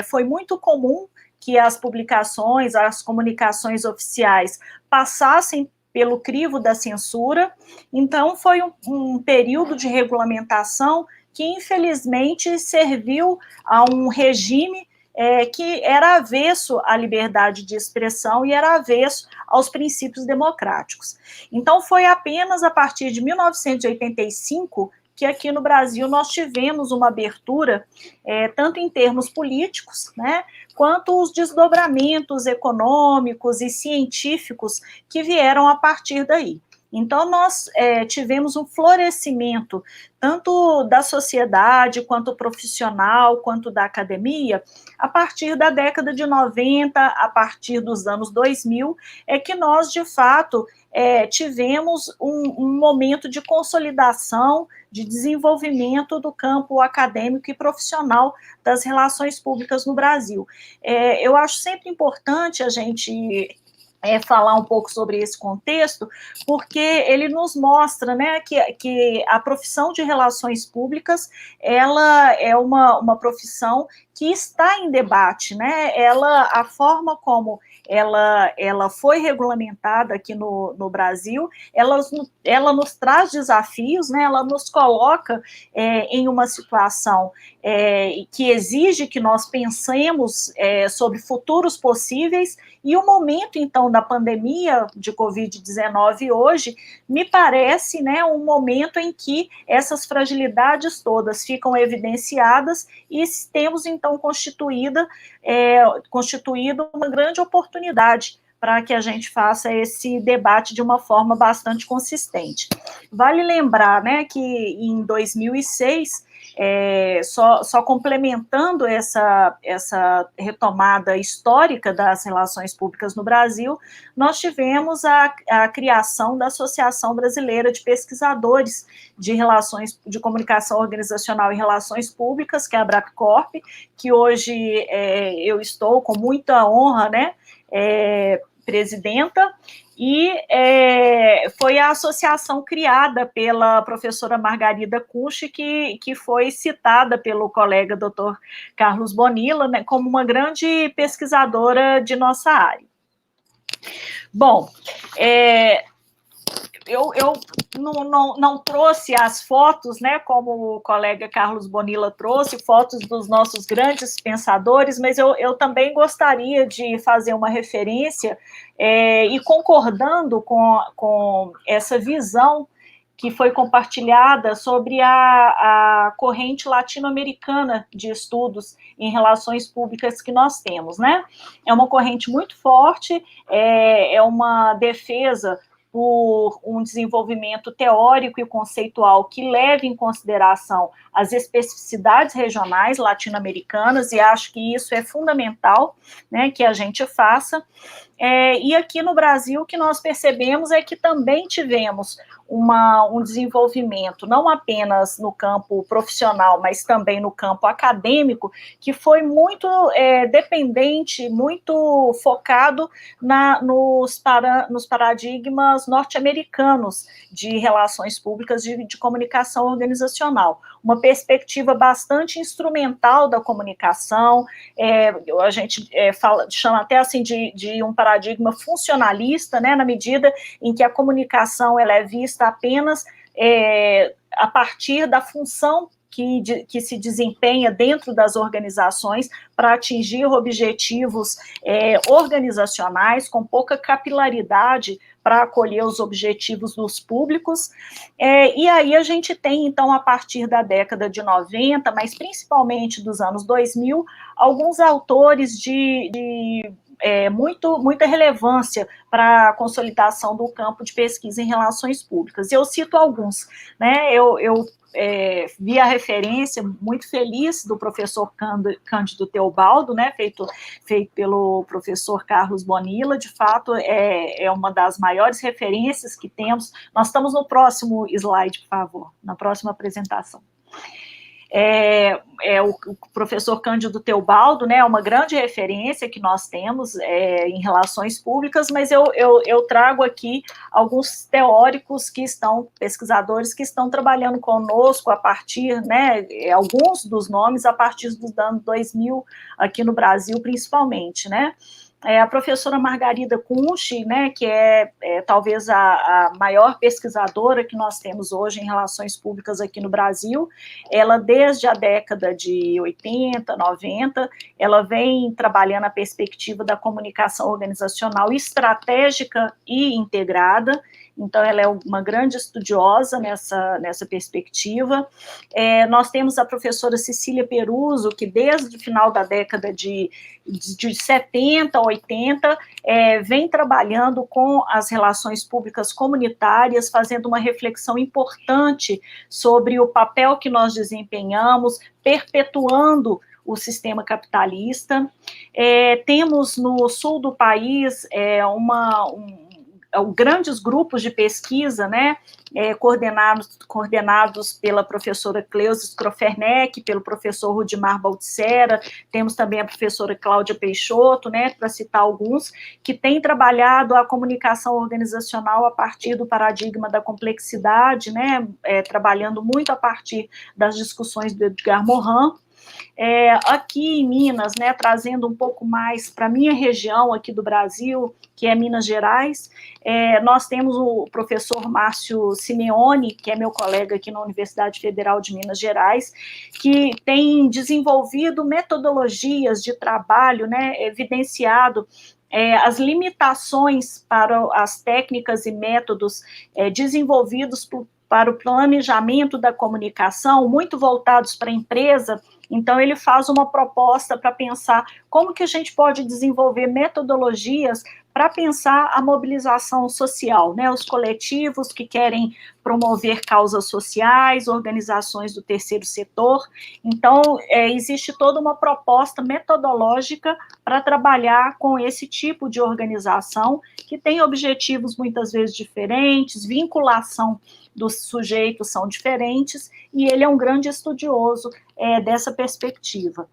foi muito comum que as publicações, as comunicações oficiais passassem pelo crivo da censura. Então, foi um período de regulamentação que, infelizmente, serviu a um regime que era avesso à liberdade de expressão e era avesso aos princípios democráticos. Então, foi apenas a partir de 1985 que aqui no Brasil nós tivemos uma abertura, tanto em termos políticos, né, quanto os desdobramentos econômicos e científicos que vieram a partir daí. Então, nós tivemos um florescimento, tanto da sociedade, quanto profissional, quanto da academia, a partir da década de 90, a partir dos anos 2000, é que nós, de fato, tivemos um momento de consolidação, de desenvolvimento do campo acadêmico e profissional das relações públicas no Brasil. Eu acho sempre importante a gente falar um pouco sobre esse contexto, porque ele nos mostra, né, que a profissão de relações públicas, ela é uma profissão que está em debate, né, a forma como ela foi regulamentada aqui no Brasil, ela nos traz desafios, né, ela nos coloca em uma situação que exige que nós pensemos sobre futuros possíveis, e o momento, então, da pandemia de Covid-19 hoje, me parece, né, um momento em que essas fragilidades todas ficam evidenciadas e temos, então, constituído uma grande oportunidade para que a gente faça esse debate de uma forma bastante consistente. Vale lembrar, né, que em 2006, só complementando essa retomada histórica das relações públicas no Brasil, nós tivemos a criação da Associação Brasileira de Pesquisadores de Comunicação Organizacional e Relações Públicas, que é a Abrapcorp, que hoje eu estou com muita honra, né, presidenta, e foi a associação criada pela professora Margarida Kunsch, que foi citada pelo colega Dr. Carlos Bonilla, né, como uma grande pesquisadora de nossa área. Bom, eu não trouxe as fotos, né, como o colega Carlos Bonilla trouxe, fotos dos nossos grandes pensadores, mas eu também gostaria de fazer uma referência e concordando com essa visão que foi compartilhada sobre a corrente latino-americana de estudos em relações públicas que nós temos, né? É uma corrente muito forte, é uma defesa por um desenvolvimento teórico e conceitual que leve em consideração as especificidades regionais latino-americanas, e acho que isso é fundamental, né, que a gente faça. E aqui no Brasil, o que nós percebemos é que também tivemos um desenvolvimento, não apenas no campo profissional, mas também no campo acadêmico, que foi muito dependente, muito focado nos paradigmas norte-americanos de relações públicas de comunicação organizacional. Uma perspectiva bastante instrumental da comunicação, a gente chama até assim de um paradigma funcionalista, né, na medida em que a comunicação ela é vista apenas a partir da função que se desempenha dentro das organizações para atingir objetivos organizacionais com pouca capilaridade para acolher os objetivos dos públicos, e aí a gente tem, então, a partir da década de 90, mas principalmente dos anos 2000, alguns autores de muita relevância para a consolidação do campo de pesquisa em relações públicas. Eu cito alguns, né? Eu vi a referência muito feliz do professor Cândido Teobaldo, né, feito pelo professor Carlos Bonilla. De fato, é uma das maiores referências que temos. Nós estamos no próximo slide, por favor, na próxima apresentação. O professor Cândido Teobaldo, né, é uma grande referência que nós temos em relações públicas, mas eu trago aqui alguns teóricos pesquisadores que estão trabalhando conosco a partir, né, alguns dos nomes a partir dos anos 2000, aqui no Brasil principalmente, né. A professora Margarida Kunsch, né, que é talvez a maior pesquisadora que nós temos hoje em relações públicas aqui no Brasil, ela desde a década de 80, 90, ela vem trabalhando a perspectiva da comunicação organizacional estratégica e integrada. então ela é uma grande estudiosa nessa perspectiva. Nós temos a professora Cecília Peruso, que desde o final da década de 70, 80, vem trabalhando com as relações públicas comunitárias, fazendo uma reflexão importante sobre o papel que nós desempenhamos, perpetuando o sistema capitalista. Temos no sul do país grandes grupos de pesquisa, né, coordenados pela professora Cleusa Skroferneck, pelo professor Rudimar Baltissera, temos também a professora Cláudia Peixoto, né, para citar alguns, que têm trabalhado a comunicação organizacional a partir do paradigma da complexidade, né, trabalhando muito a partir das discussões do Edgar Morin. Aqui em Minas, né, trazendo um pouco mais para a minha região aqui do Brasil, que é Minas Gerais, nós temos o professor Márcio Simeone, que é meu colega aqui na Universidade Federal de Minas Gerais, que tem desenvolvido metodologias de trabalho, né, evidenciado as limitações para as técnicas e métodos desenvolvidos para o planejamento da comunicação, muito voltados para a empresa. Então, ele faz uma proposta para pensar como que a gente pode desenvolver metodologias para pensar a mobilização social, né, os coletivos que querem promover causas sociais, organizações do terceiro setor. Então, existe toda uma proposta metodológica para trabalhar com esse tipo de organização, que tem objetivos muitas vezes diferentes, vinculação dos sujeitos são diferentes, e ele é um grande estudioso dessa perspectiva.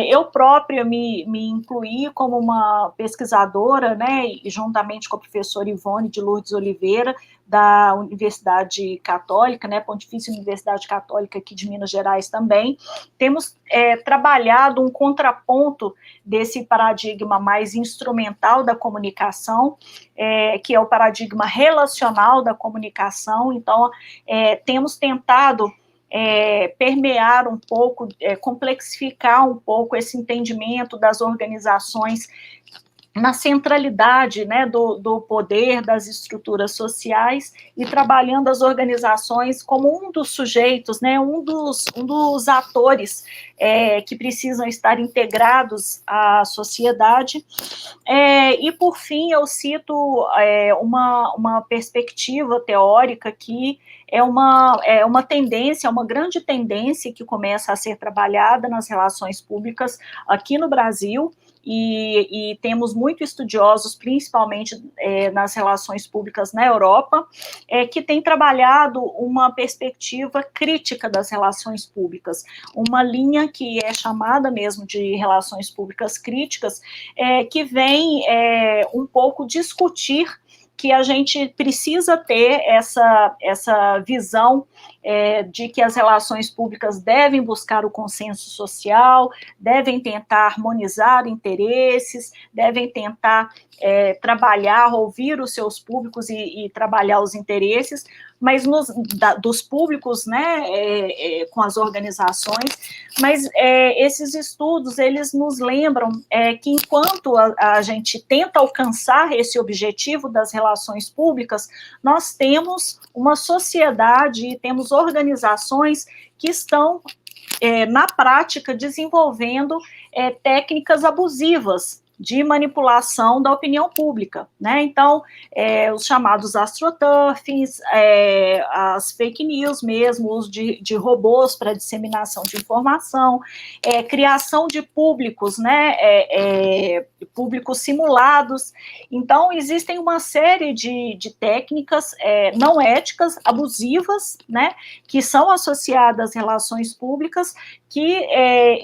Eu própria me incluí como uma pesquisadora, né, juntamente com a professora Ivone de Lourdes Oliveira, da Universidade Católica, né, Pontifícia Universidade Católica aqui de Minas Gerais também. Temos trabalhado um contraponto desse paradigma mais instrumental da comunicação, que é o paradigma relacional da comunicação. Então, temos tentado permear um pouco, complexificar um pouco esse entendimento das organizações na centralidade, né, do poder, das estruturas sociais, e trabalhando as organizações como um dos sujeitos, né, um dos atores que precisam estar integrados à sociedade. E, por fim, eu cito uma perspectiva teórica que é uma tendência, uma grande tendência que começa a ser trabalhada nas relações públicas aqui no Brasil, e temos muitos estudiosos, principalmente nas relações públicas na Europa, que têm trabalhado uma perspectiva crítica das relações públicas, uma linha que é chamada mesmo de relações públicas críticas, que vem um pouco discutir que a gente precisa ter essa visão de que as relações públicas devem buscar o consenso social, devem tentar harmonizar interesses, devem tentar trabalhar, ouvir os seus públicos e trabalhar os interesses, mas dos públicos, né, com as organizações, mas esses estudos, eles nos lembram que enquanto a gente tenta alcançar esse objetivo das relações públicas, nós temos uma sociedade e temos organizações que estão, na prática, desenvolvendo técnicas abusivas de manipulação da opinião pública, né? Então, os chamados astroturfings, as fake news mesmo, o uso de robôs para disseminação de informação, criação de públicos, né? Públicos simulados. Então, existem uma série de técnicas não éticas, abusivas, né? Que são associadas às relações públicas, que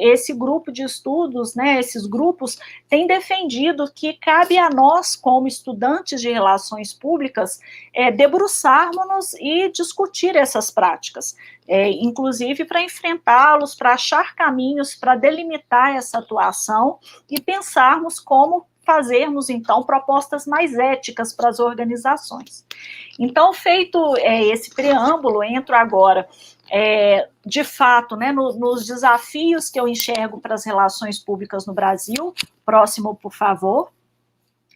esse grupo de estudos, né? Esses grupos têm defendido que cabe a nós, como estudantes de relações públicas, debruçarmos-nos e discutir essas práticas, inclusive para enfrentá-los, para achar caminhos para delimitar essa atuação e pensarmos como fazermos, então, propostas mais éticas para as organizações. Então, feito esse preâmbulo, entro agora, de fato, né, nos desafios que eu enxergo para as relações públicas no Brasil. Próximo, por favor.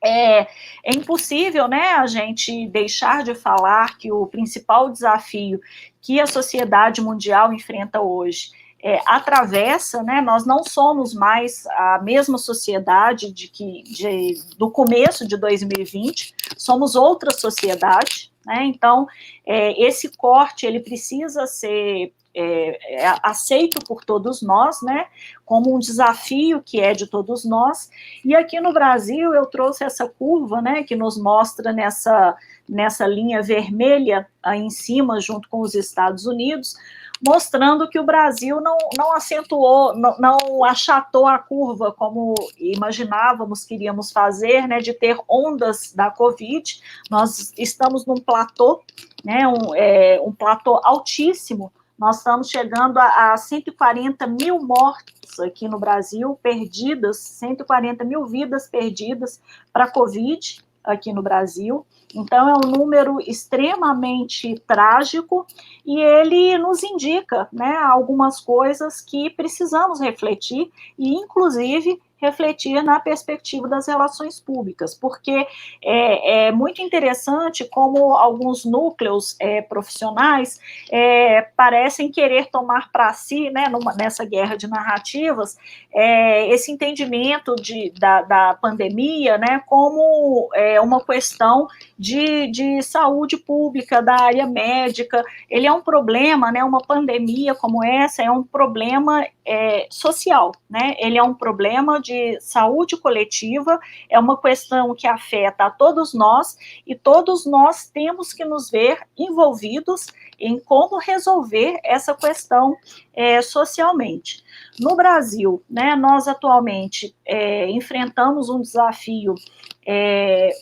É impossível, né, a gente deixar de falar que o principal desafio que a sociedade mundial enfrenta hoje atravessa, né, nós não somos mais a mesma sociedade do começo de 2020, somos outra sociedade, né, então esse corte, ele precisa ser aceito por todos nós, né, como um desafio que é de todos nós, e aqui no Brasil eu trouxe essa curva, né, que nos mostra nessa linha vermelha aí em cima, junto com os Estados Unidos, mostrando que o Brasil não acentuou, não achatou a curva como imaginávamos que iríamos fazer, né, de ter ondas da Covid. Nós estamos num platô, né, um platô altíssimo. Nós estamos chegando a 140 mil mortes aqui no Brasil, perdidas, 140 mil vidas perdidas para a Covid aqui no Brasil. Então, é um número extremamente trágico e ele nos indica, né, algumas coisas que precisamos refletir e, inclusive, refletir na perspectiva das relações públicas, porque é muito interessante como alguns núcleos profissionais parecem querer tomar para si, né, nessa guerra de narrativas, esse entendimento da pandemia, né, como uma questão de saúde pública, da área médica. Ele é um problema, né, uma pandemia como essa é um problema social, né, ele é um problema de saúde coletiva, é uma questão que afeta a todos nós, e todos nós temos que nos ver envolvidos em como resolver essa questão socialmente. No Brasil, né, nós atualmente enfrentamos um desafio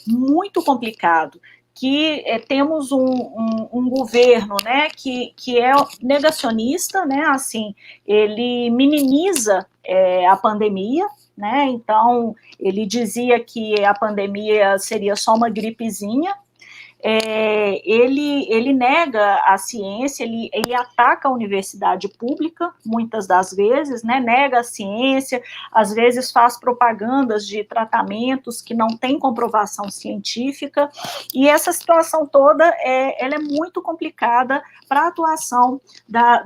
muito complicado, que temos um governo, né, que é negacionista, né, assim, ele minimiza a pandemia, né, então ele dizia que a pandemia seria só uma gripezinha. Ele nega a ciência, ele ataca a universidade pública, muitas das vezes, né, nega a ciência, às vezes faz propagandas de tratamentos que não têm comprovação científica, e essa situação toda, ela é muito complicada para a atuação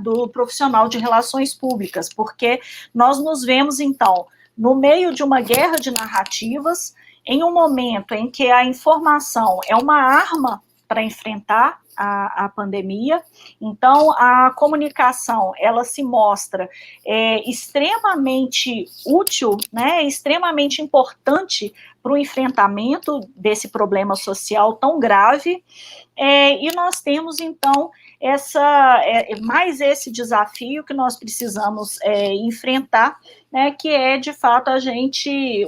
do profissional de relações públicas, porque nós nos vemos, então, no meio de uma guerra de narrativas, em um momento em que a informação é uma arma para enfrentar a pandemia, então a comunicação, ela se mostra extremamente útil, né, extremamente importante para o enfrentamento desse problema social tão grave, e nós temos, então, mais esse desafio que nós precisamos enfrentar, né, que é, de fato, a gente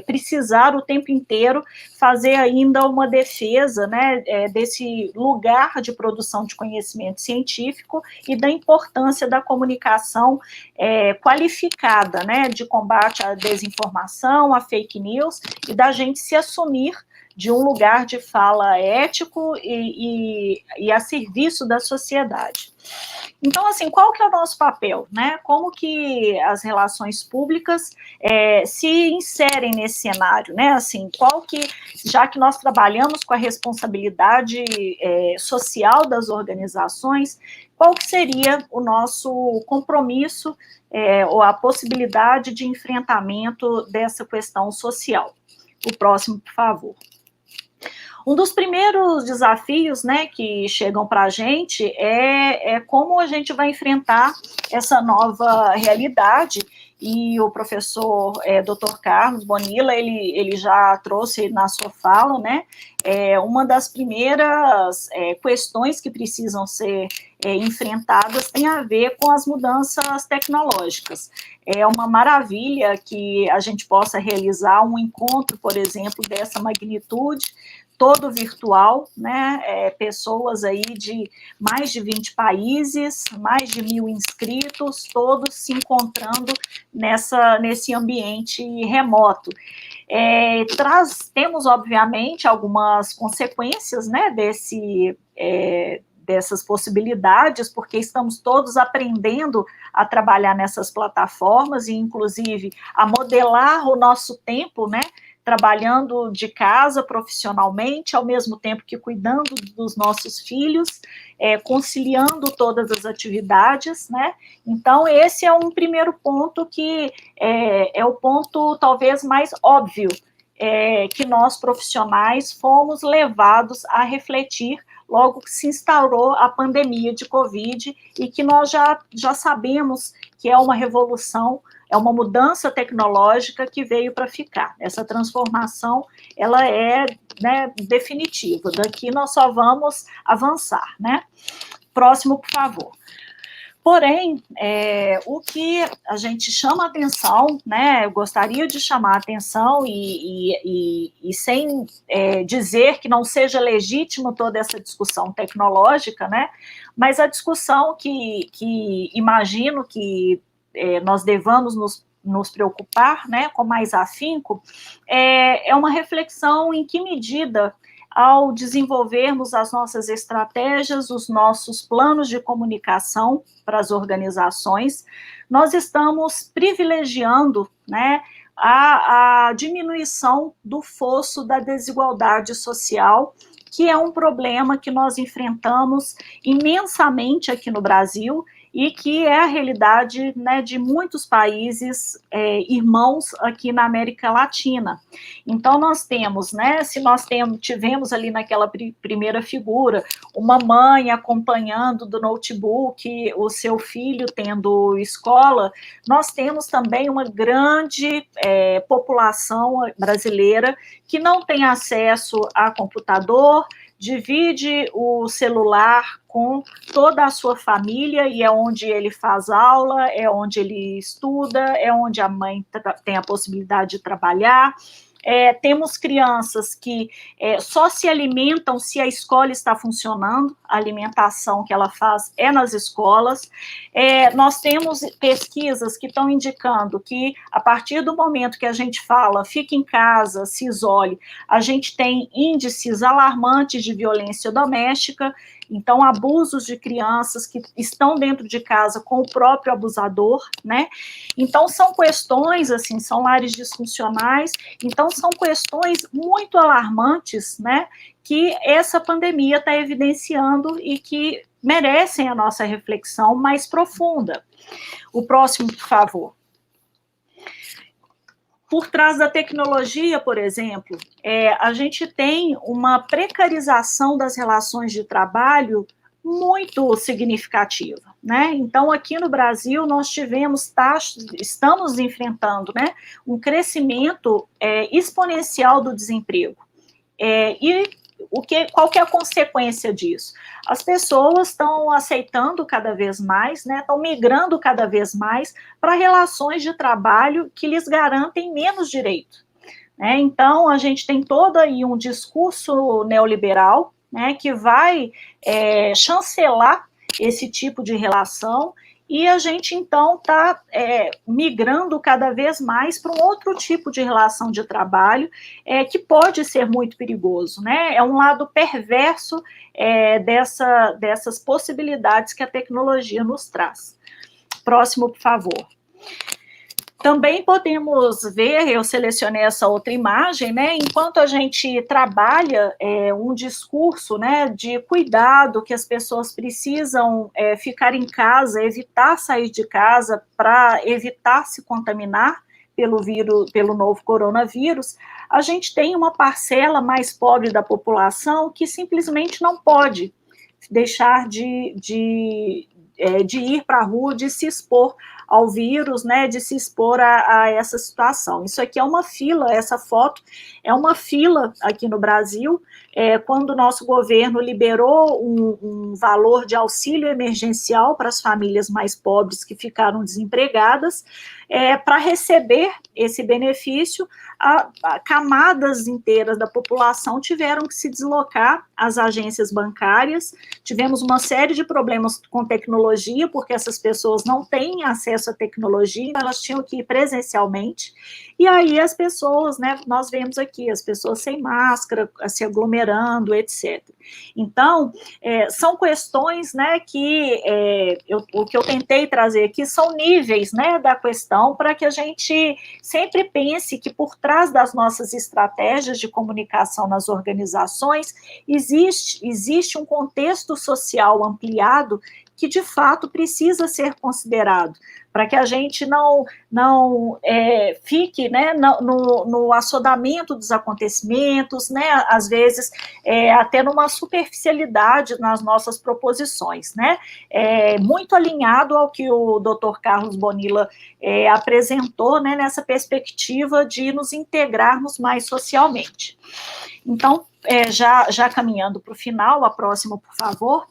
precisar o tempo inteiro fazer ainda uma defesa, né, desse lugar de produção de conhecimento científico e da importância da comunicação qualificada, né, de combate à desinformação, à fake news, e da gente se assumir de um lugar de fala ético e a serviço da sociedade. Então, assim, qual que é o nosso papel, né? Como que as relações públicas se inserem nesse cenário, né? Assim, já que nós trabalhamos com a responsabilidade social das organizações, qual que seria o nosso compromisso ou a possibilidade de enfrentamento dessa questão social? O próximo, por favor. Um dos primeiros desafios, né, que chegam para a gente é como a gente vai enfrentar essa nova realidade, e o professor Dr. Carlos Bonilla, ele já trouxe na sua fala, né, uma das primeiras questões que precisam ser enfrentadas tem a ver com as mudanças tecnológicas. É uma maravilha que a gente possa realizar um encontro, por exemplo, dessa magnitude, todo virtual, né, pessoas aí de mais de 20 países, mais de 1.000 inscritos, todos se encontrando nesse ambiente remoto. Temos, obviamente, algumas consequências, né, dessas possibilidades, porque estamos todos aprendendo a trabalhar nessas plataformas e, inclusive, a modelar o nosso tempo, né, trabalhando de casa profissionalmente, ao mesmo tempo que cuidando dos nossos filhos, conciliando todas as atividades, né? Então, esse é um primeiro ponto que é o ponto talvez mais óbvio, que nós profissionais fomos levados a refletir logo que se instaurou a pandemia de Covid e que nós já sabemos que é uma revolução, é uma mudança tecnológica que veio para ficar. Essa transformação, ela é, né, definitiva. Daqui nós só vamos avançar, né? Próximo, por favor. Porém, o que a gente chama a atenção, né, eu gostaria de chamar a atenção e sem dizer que não seja legítimo toda essa discussão tecnológica, né, mas a discussão que imagino que nós devamos nos preocupar, né, com mais afinco, é uma reflexão em que medida, ao desenvolvermos as nossas estratégias, os nossos planos de comunicação para as organizações, nós estamos privilegiando, né, a diminuição do fosso da desigualdade social, que é um problema que nós enfrentamos imensamente aqui no Brasil e que é a realidade, né, de muitos países irmãos aqui na América Latina. Então, nós temos, né, se nós tivemos ali naquela primeira figura, uma mãe acompanhando do notebook o seu filho tendo escola, nós temos também uma grande população brasileira que não tem acesso a computador, divide o celular com toda a sua família e é onde ele faz aula, é onde ele estuda, é onde a mãe tem a possibilidade de trabalhar. Temos crianças que só se alimentam se a escola está funcionando, a alimentação que ela faz é nas escolas. Nós temos pesquisas que estão indicando que, a partir do momento que a gente fala, fique em casa, se isole, a gente tem índices alarmantes de violência doméstica, então abusos de crianças que estão dentro de casa com o próprio abusador, né? Então são questões, assim, são lares disfuncionais, então são questões muito alarmantes, né, que essa pandemia está evidenciando e que merecem a nossa reflexão mais profunda. O próximo, por favor. Por trás da tecnologia, por exemplo, a gente tem uma precarização das relações de trabalho muito significativa, né? Então, aqui no Brasil, nós estamos enfrentando, né, um crescimento exponencial do desemprego. Qual que é a consequência disso? As pessoas estão aceitando cada vez mais, né, estão migrando cada vez mais para relações de trabalho que lhes garantem menos direito, né? Então, a gente tem todo aí um discurso neoliberal, né, que vai chancelar esse tipo de relação, e a gente, então, está migrando cada vez mais para um outro tipo de relação de trabalho, que pode ser muito perigoso, né? É um lado perverso dessas possibilidades que a tecnologia nos traz. Próximo, por favor. Também podemos ver, eu selecionei essa outra imagem, né, enquanto a gente trabalha um discurso, né, de cuidado, que as pessoas precisam ficar em casa, evitar sair de casa para evitar se contaminar pelo novo coronavírus, a gente tem uma parcela mais pobre da população que simplesmente não pode deixar de ir para a rua, de se expor ao vírus, né, de se expor a essa situação. Isso aqui é uma fila, essa foto é uma fila aqui no Brasil, quando o nosso governo liberou um valor de auxílio emergencial para as famílias mais pobres que ficaram desempregadas, para receber esse benefício, camadas inteiras da população tiveram que se deslocar às agências bancárias, tivemos uma série de problemas com tecnologia, porque essas pessoas não têm acesso à tecnologia, elas tinham que ir presencialmente, e aí as pessoas, né, nós vemos aqui, as pessoas sem máscara, se aglomerando, aglomerando, etc. Então, são questões, né, que o que eu tentei trazer aqui são níveis, né, da questão, para que a gente sempre pense que por trás das nossas estratégias de comunicação nas organizações existe um contexto social ampliado que, de fato, precisa ser considerado, para que a gente não fique, né, no assodamento dos acontecimentos, né, às vezes até numa superficialidade nas nossas proposições, né, muito alinhado ao que o Dr. Carlos Bonilla apresentou, né, nessa perspectiva de nos integrarmos mais socialmente. Então, já caminhando para o final, a próxima, por favor.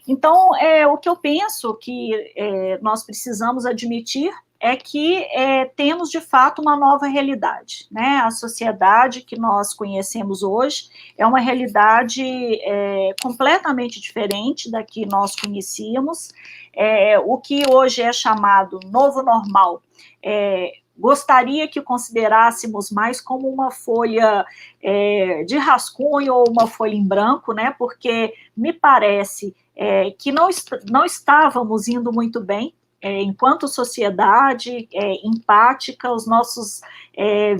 Então, o que eu penso que nós precisamos admitir é que temos, de fato, uma nova realidade, né? A sociedade que nós conhecemos hoje é uma realidade completamente diferente da que nós conhecíamos. O que hoje é chamado novo normal, gostaria que considerássemos mais como uma folha de rascunho ou uma folha em branco, né? Porque me parece que não estávamos indo muito bem, enquanto sociedade empática, os nossos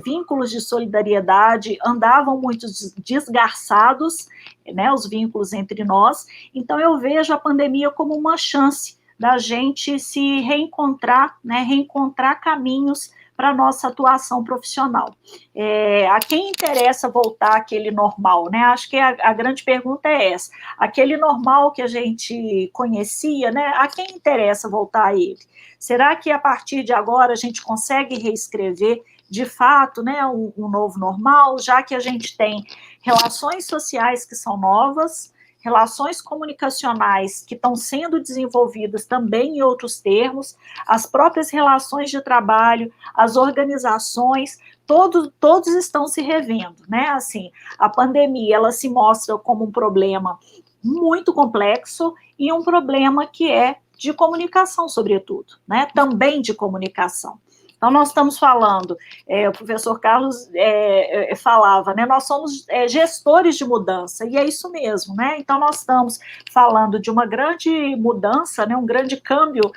vínculos de solidariedade andavam muito desgarçados, né, os vínculos entre nós. Então, eu vejo a pandemia como uma chance da gente se reencontrar, né, reencontrar caminhos para a nossa atuação profissional. A quem interessa voltar àquele normal, né? Acho que a grande pergunta é essa. Aquele normal que a gente conhecia, né? A quem interessa voltar a ele? Será que a partir de agora a gente consegue reescrever de fato, né, um novo normal, já que a gente tem relações sociais que são novas, relações comunicacionais que estão sendo desenvolvidas também em outros termos, as próprias relações de trabalho, as organizações, todos estão se revendo, né? Assim, a pandemia, ela se mostra como um problema muito complexo e um problema que é de comunicação, sobretudo, né? Também de comunicação. Então, nós estamos falando, o professor Carlos falava, né, nós somos gestores de mudança, e é isso mesmo, né? Então, nós estamos falando de uma grande mudança, né, um grande câmbio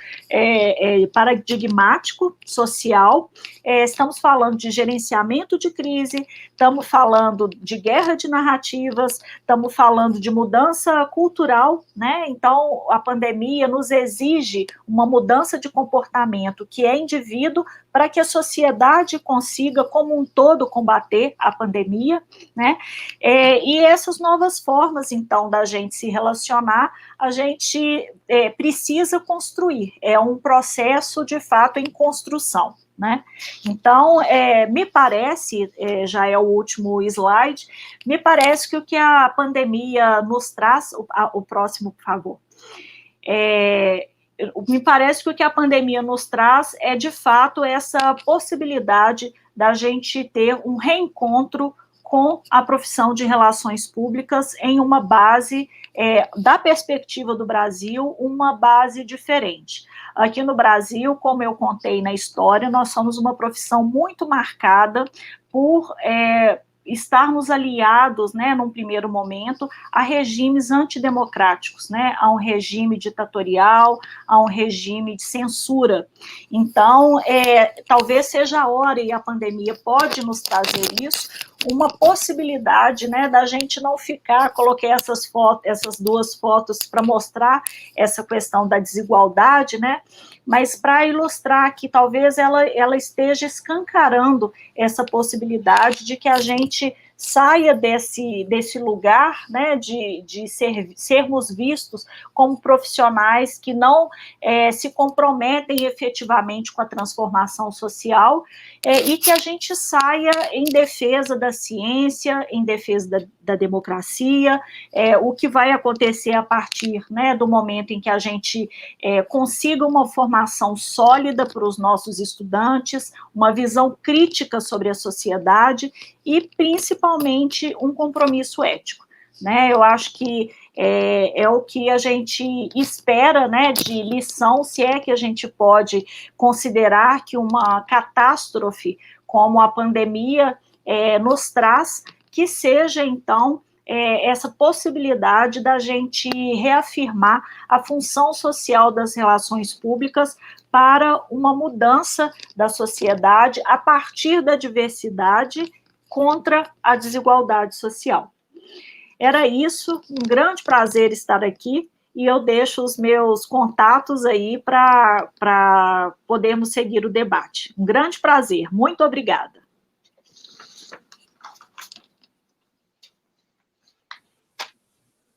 paradigmático, social, estamos falando de gerenciamento de crise, estamos falando de guerra de narrativas, estamos falando de mudança cultural, né? Então, a pandemia nos exige uma mudança de comportamento que é indivíduo, para que a sociedade consiga, como um todo, combater a pandemia, né? E essas novas formas, então, da gente se relacionar, a gente precisa construir. É um processo, de fato, em construção, né? Então, me parece, já é o último slide, me parece que o que a pandemia nos traz, o próximo, por favor, me parece que o que a pandemia nos traz é, de fato, essa possibilidade da gente ter um reencontro com a profissão de relações públicas em uma base, da perspectiva do Brasil, uma base diferente. Aqui no Brasil, como eu contei na história, nós somos uma profissão muito marcada por estarmos aliados, né, num primeiro momento, a regimes antidemocráticos, né, a um regime ditatorial, a um regime de censura. Então, talvez seja a hora, e a pandemia pode nos trazer isso, uma possibilidade, né, da gente não ficar, coloquei essas duas fotos para mostrar essa questão da desigualdade, né, mas para ilustrar que talvez ela esteja escancarando essa possibilidade de que a gente saia desse lugar, né, de sermos vistos como profissionais que não se comprometem efetivamente com a transformação social, e que a gente saia em defesa da ciência, em defesa da democracia, o que vai acontecer a partir, né, do momento em que a gente consiga uma formação sólida para os nossos estudantes, uma visão crítica sobre a sociedade e, principalmente, um compromisso ético, né? Eu acho que é o que a gente espera, né, de lição, se é que a gente pode considerar que uma catástrofe como a pandemia nos traz, que seja, então, essa possibilidade da gente reafirmar a função social das relações públicas para uma mudança da sociedade a partir da diversidade contra a desigualdade social. Era isso, um grande prazer estar aqui, e eu deixo os meus contatos aí para podermos seguir o debate. Um grande prazer, muito obrigada.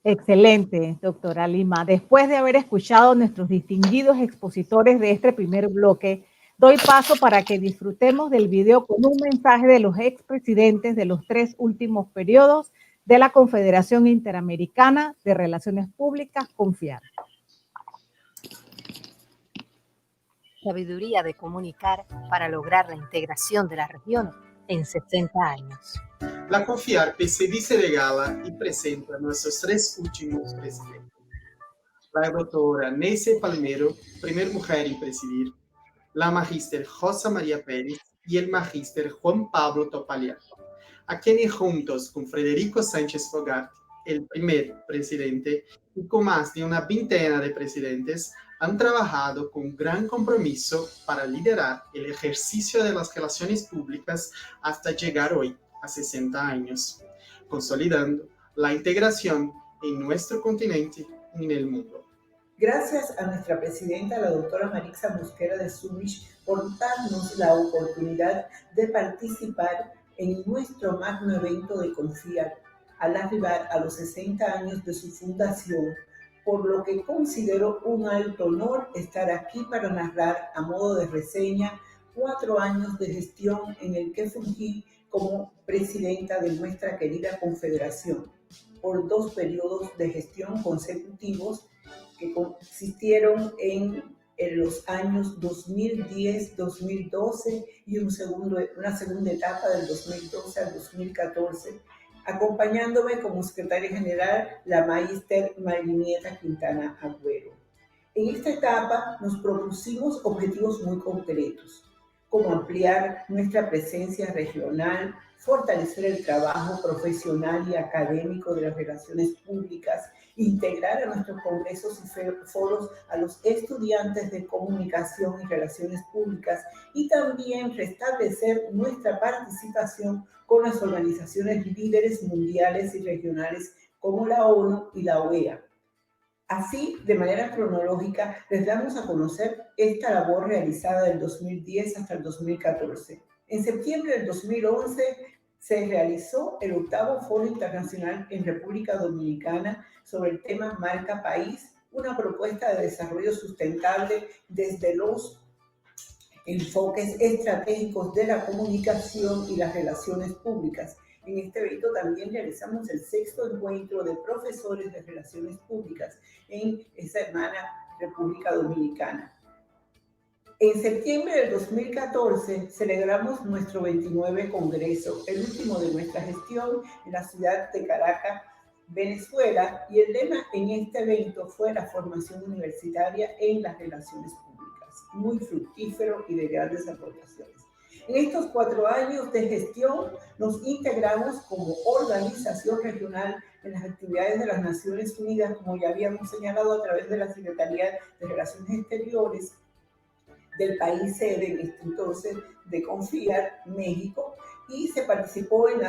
Excelente, doctora Lima. Después de haber escuchado a nuestros distinguidos expositores de este primer bloque, doy paso para que disfrutemos del video con un mensaje de los expresidentes de los 3 últimos periodos de la Confederación Interamericana de Relaciones Públicas, CONFIAR. Sabiduría de comunicar para lograr la integración de las regiones en 60 años. La CONFIAR-PCD se regala y presenta a nuestros 3 últimos presidentes. La doctora Neise Palmero, primera mujer en presidir, la magíster Rosa María Pérez y el magíster Juan Pablo Topalian, a quienes juntos con Federico Sánchez Fogart, el primer presidente, y con más de una veintena de presidentes, han trabajado con gran compromiso para liderar el ejercicio de las relaciones públicas hasta llegar hoy a 60 años, consolidando la integración en nuestro continente y en el mundo. Gracias a nuestra presidenta, la doctora Marixa Mosquera de Zúrich, por darnos la oportunidad de participar en nuestro magno evento de CONFIAR al arribar a los 60 años de su fundación, por lo que considero un alto honor estar aquí para narrar a modo de reseña 4 años de gestión en el que fungí como presidenta de nuestra querida confederación, por 2 periodos de gestión consecutivos que consistieron en los años 2010-2012 y una segunda etapa del 2012 al 2014, acompañándome como secretaria general la magíster Marinieta Quintana Agüero. En esta etapa nos propusimos objetivos muy concretos, como ampliar nuestra presencia regional, fortalecer el trabajo profesional y académico de las relaciones públicas, integrar a nuestros congresos y foros a los estudiantes de comunicación y relaciones públicas y también restablecer nuestra participación con las organizaciones líderes mundiales y regionales como la ONU y la OEA. Así, de manera cronológica, les damos a conocer esta labor realizada del 2010 hasta el 2014. En septiembre del 2011 se realizó el 8º Foro Internacional en República Dominicana sobre el tema Marca País, una propuesta de desarrollo sustentable desde los enfoques estratégicos de la comunicación y las relaciones públicas. En este evento también realizamos el 6º encuentro de profesores de relaciones públicas en esa hermana República Dominicana. En septiembre del 2014 celebramos nuestro 29 Congreso, el último de nuestra gestión en la ciudad de Caracas, Venezuela, y el lema en este evento fue la formación universitaria en las relaciones públicas, muy fructífero y de grandes aportaciones. En estos 4 años de gestión nos integramos como organización regional en las actividades de las Naciones Unidas, como ya habíamos señalado, a través de la Secretaría de Relaciones Exteriores del país sede, en este entonces de CONFIAR, México, y se participó en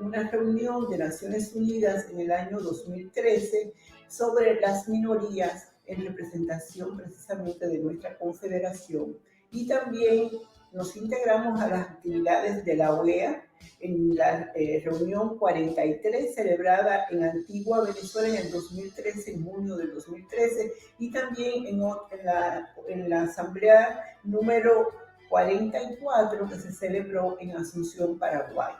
una reunión de Naciones Unidas en el año 2013 sobre las minorías en representación precisamente de nuestra confederación. Y también nos integramos a las actividades de la OEA en la reunión 43 celebrada en Antigua, Venezuela, en el 2013, en junio del 2013, y también en la asamblea número 44 que se celebró en Asunción, Paraguay.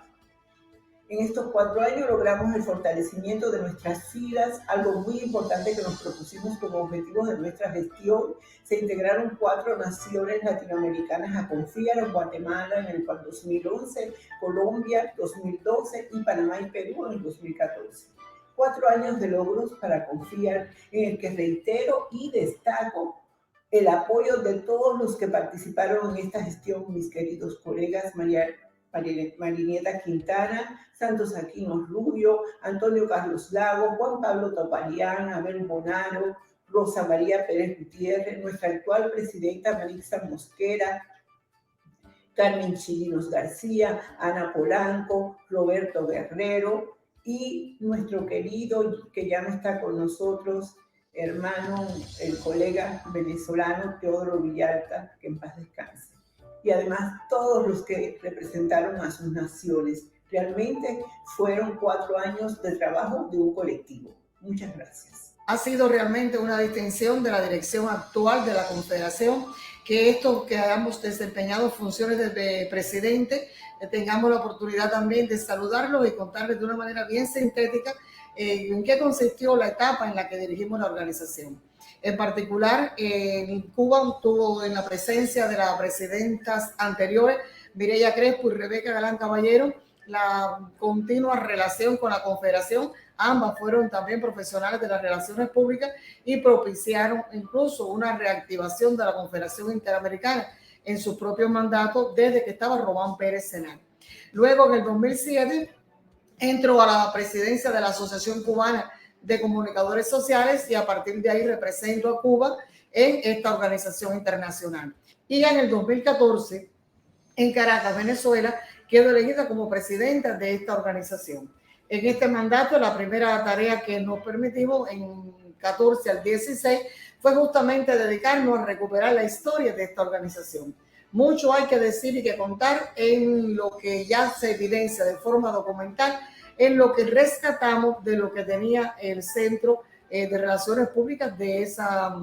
En estos 4 años logramos el fortalecimiento de nuestras filas, algo muy importante que nos propusimos como objetivos de nuestra gestión. Se integraron 4 naciones latinoamericanas a CONFIAR: Guatemala en el 2011, Colombia 2012 y Panamá y Perú en el 2014. 4 años de logros para CONFIAR, en el que reitero y destaco el apoyo de todos los que participaron en esta gestión, mis queridos colegas María Marinieta Quintana, Santos Aquinos Rubio, Antonio Carlos Lago, Juan Pablo Topalián, Abel Bonaro, Rosa María Pérez Gutiérrez, nuestra actual presidenta Marixa Mosquera, Carmen Chirinos García, Ana Polanco, Roberto Guerrero y nuestro querido, que ya no está con nosotros, hermano, el colega venezolano Teodoro Villalta, que en paz descanse. Y además todos los que representaron a sus naciones. Realmente fueron 4 años de trabajo de un colectivo. Muchas gracias. Ha sido realmente una distinción de la dirección actual de la Confederación que estos que hayamos desempeñado funciones de presidente tengamos la oportunidad también de saludarlos y contarles de una manera bien sintética en qué consistió la etapa en la que dirigimos la organización. En particular, en Cuba tuvo en la presencia de las presidentas anteriores, Mireya Crespo y Rebeca Galán Caballero, la continua relación con la Confederación. Ambas fueron también profesionales de las relaciones públicas y propiciaron incluso una reactivación de la Confederación Interamericana en sus propios mandatos desde que estaba Román Pérez Senal. Luego, en el 2007, entró a la presidencia de la Asociación Cubana de Comunicadores Sociales y a partir de ahí represento a Cuba en esta organización internacional. Y en el 2014, en Caracas, Venezuela, quedo elegida como presidenta de esta organización. En este mandato, la primera tarea que nos permitimos en 14 al 16 fue justamente dedicarnos a recuperar la historia de esta organización. Mucho hay que decir y que contar en lo que ya se evidencia de forma documental, en lo que rescatamos de lo que tenía el Centro de Relaciones Públicas de esa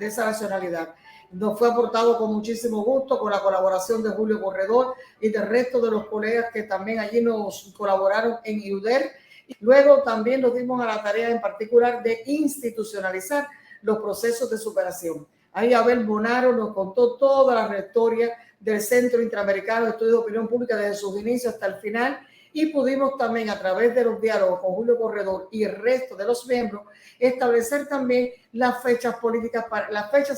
nacionalidad. Nos fue aportado con muchísimo gusto, con la colaboración de Julio Corredor y del resto de los colegas que también allí nos colaboraron en IUDER. Luego también nos dimos a la tarea en particular de institucionalizar los procesos de superación. Ahí Abel Bonaro nos contó toda la historia del Centro Interamericano de Estudios de Opinión Pública desde sus inicios hasta el final, y pudimos también a través de los diálogos con Julio Corredor y el resto de los miembros establecer también las fechas políticas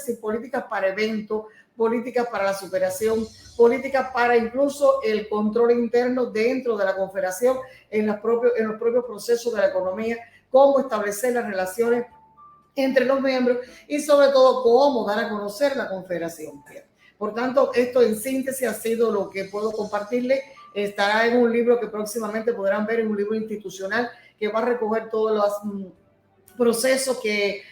y políticas para eventos, políticas para la superación, políticas para incluso el control interno dentro de la Confederación en los propios procesos de la economía, cómo establecer las relaciones entre los miembros y sobre todo cómo dar a conocer la Confederación. Por tanto, esto en síntesis ha sido lo que puedo compartirles. Estará en un libro que próximamente podrán ver, en un libro institucional que va a recoger todos los procesos que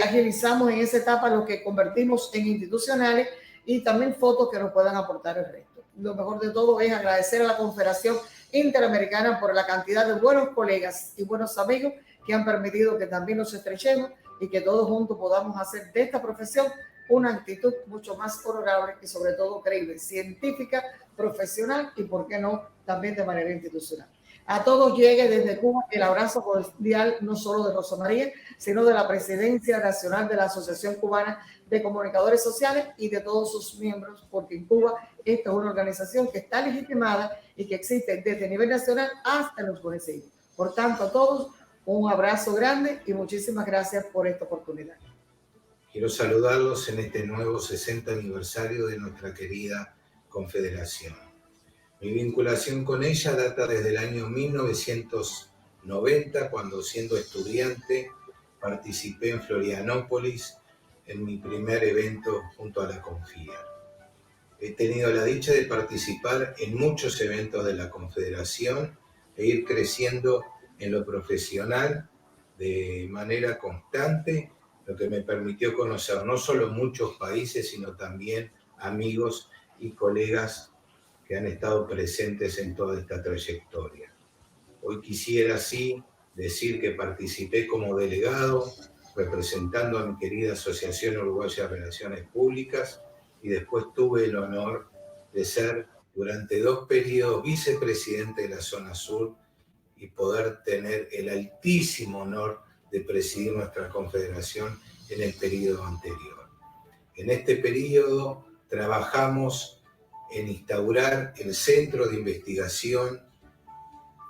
agilizamos en esa etapa, los que convertimos en institucionales, y también fotos que nos puedan aportar el resto. Lo mejor de todo es agradecer a la Confederación Interamericana por la cantidad de buenos colegas y buenos amigos que han permitido que también nos estrechemos y que todos juntos podamos hacer de esta profesión una actitud mucho más honorable y sobre todo creíble, científica, profesional y, por qué no, también de manera institucional. A todos llegue desde Cuba el abrazo cordial, no solo de Rosa María, sino de la Presidencia Nacional de la Asociación Cubana de Comunicadores Sociales y de todos sus miembros, porque en Cuba esta es una organización que está legitimada y que existe desde el nivel nacional hasta los municipios. Por tanto, a todos un abrazo grande y muchísimas gracias por esta oportunidad. Quiero saludarlos en este nuevo 60 aniversario de nuestra querida Confederación. Mi vinculación con ella data desde el año 1990, cuando siendo estudiante participé en Florianópolis en mi primer evento junto a la Confía. He tenido la dicha de participar en muchos eventos de la Confederación e ir creciendo en lo profesional de manera constante, lo que me permitió conocer no solo muchos países, sino también amigos y colegas que han estado presentes en toda esta trayectoria. Hoy quisiera así decir que participé como delegado, representando a mi querida Asociación Uruguaya de Relaciones Públicas, y después tuve el honor de ser durante 2 periodos vicepresidente de la zona sur y poder tener el altísimo honor de presidir nuestra confederación en el periodo anterior. En este periodo trabajamos en instaurar el centro de investigación,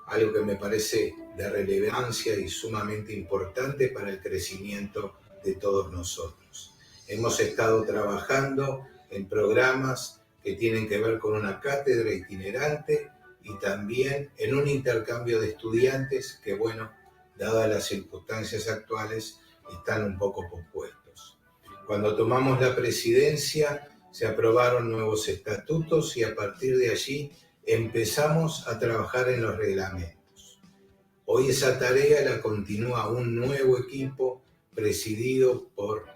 algo que me parece de relevancia y sumamente importante para el crecimiento de todos nosotros. Hemos estado trabajando en programas que tienen que ver con una cátedra itinerante y también en un intercambio de estudiantes que, bueno, dadas las circunstancias actuales, están un poco pospuestos. Cuando tomamos la presidencia, se aprobaron nuevos estatutos y a partir de allí empezamos a trabajar en los reglamentos. Hoy esa tarea la continúa un nuevo equipo presidido por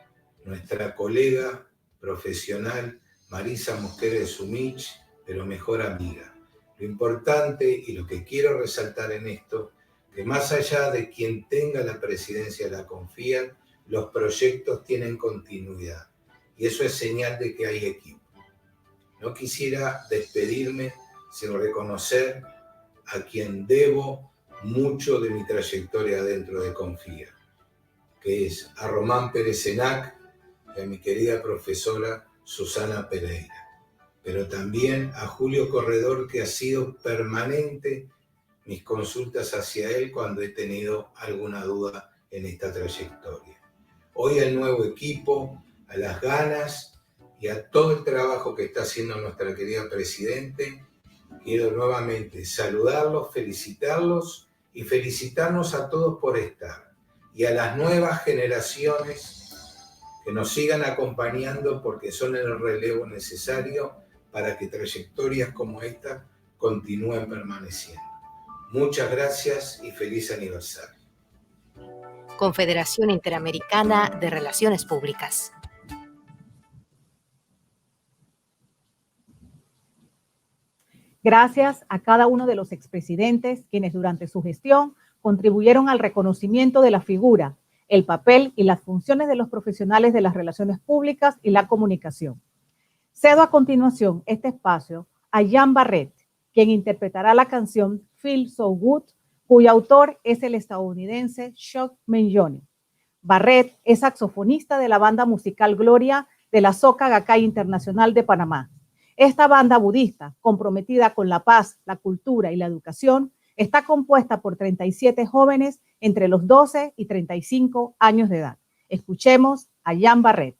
nuestra colega profesional Marisa Mosquera de Sumich, pero mejor amiga. Lo importante y lo que quiero resaltar en esto, que más allá de quien tenga la presidencia de la CONFIAR, los proyectos tienen continuidad. Y eso es señal de que hay equipo. No quisiera despedirme sin reconocer a quien debo mucho de mi trayectoria dentro de CONFIAR, que es a Román Pérez Enac y a mi querida profesora Susana Pereira, pero también a Julio Corredor, que ha sido permanente mis consultas hacia él cuando he tenido alguna duda en esta trayectoria. Hoy al nuevo equipo, a las ganas y a todo el trabajo que está haciendo nuestra querida Presidente, quiero nuevamente saludarlos, felicitarlos y felicitarnos a todos por estar. Y a las nuevas generaciones que nos sigan acompañando porque son el relevo necesario para que trayectorias como esta continúen permaneciendo. Muchas gracias y feliz aniversario. Confederación Interamericana de Relaciones Públicas. Gracias a cada uno de los expresidentes quienes durante su gestión contribuyeron al reconocimiento de la figura, el papel y las funciones de los profesionales de las relaciones públicas y la comunicación. Cedo a continuación este espacio a Jan Barrett, quien interpretará la canción Feel So Good, cuyo autor es el estadounidense Chuck Mangione. Barrett es saxofonista de la banda musical Gloria de la Soca Gakkai Internacional de Panamá. Esta banda budista, comprometida con la paz, la cultura y la educación, está compuesta por 37 jóvenes entre los 12 y 35 años de edad. Escuchemos a Jan Barrett.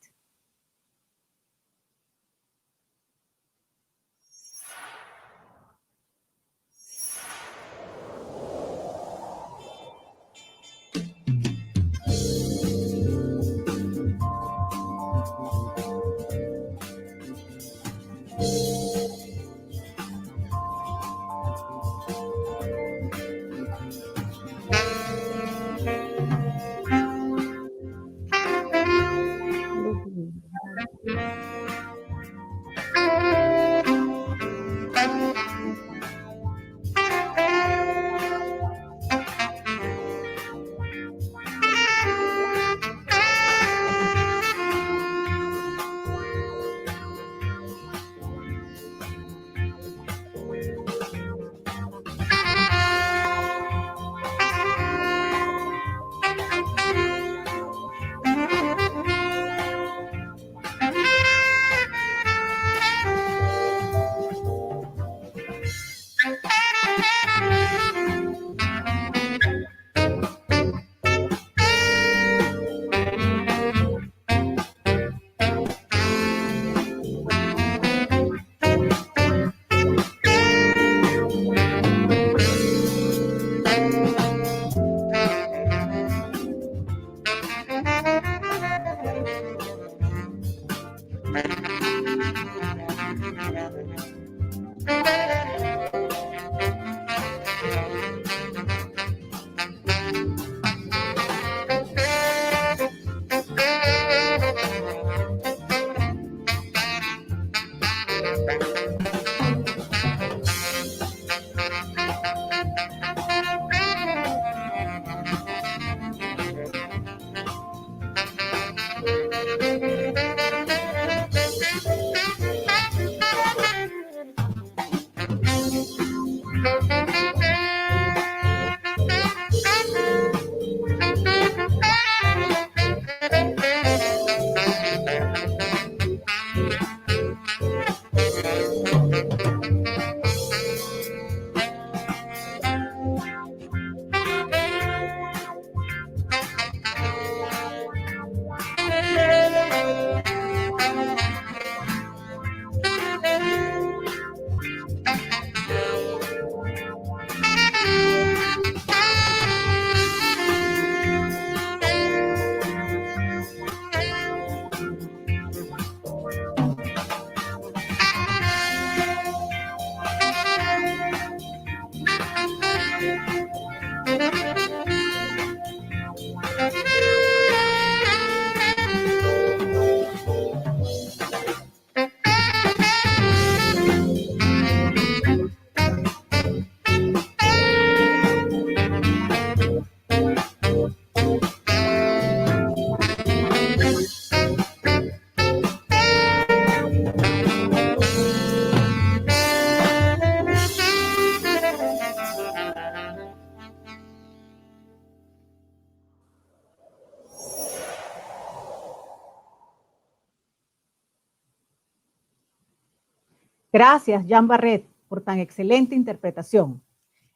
Gracias, Jean Barret, por tan excelente interpretación.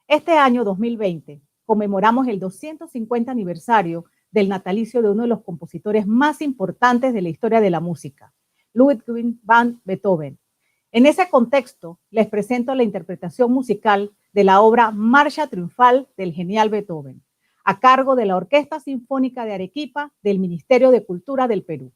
Este año 2020 conmemoramos el 250 aniversario del natalicio de uno de los compositores más importantes de la historia de la música, Ludwig van Beethoven. En ese contexto, les presento la interpretación musical de la obra Marcha Triunfal del genial Beethoven, a cargo de la Orquesta Sinfónica de Arequipa del Ministerio de Cultura del Perú.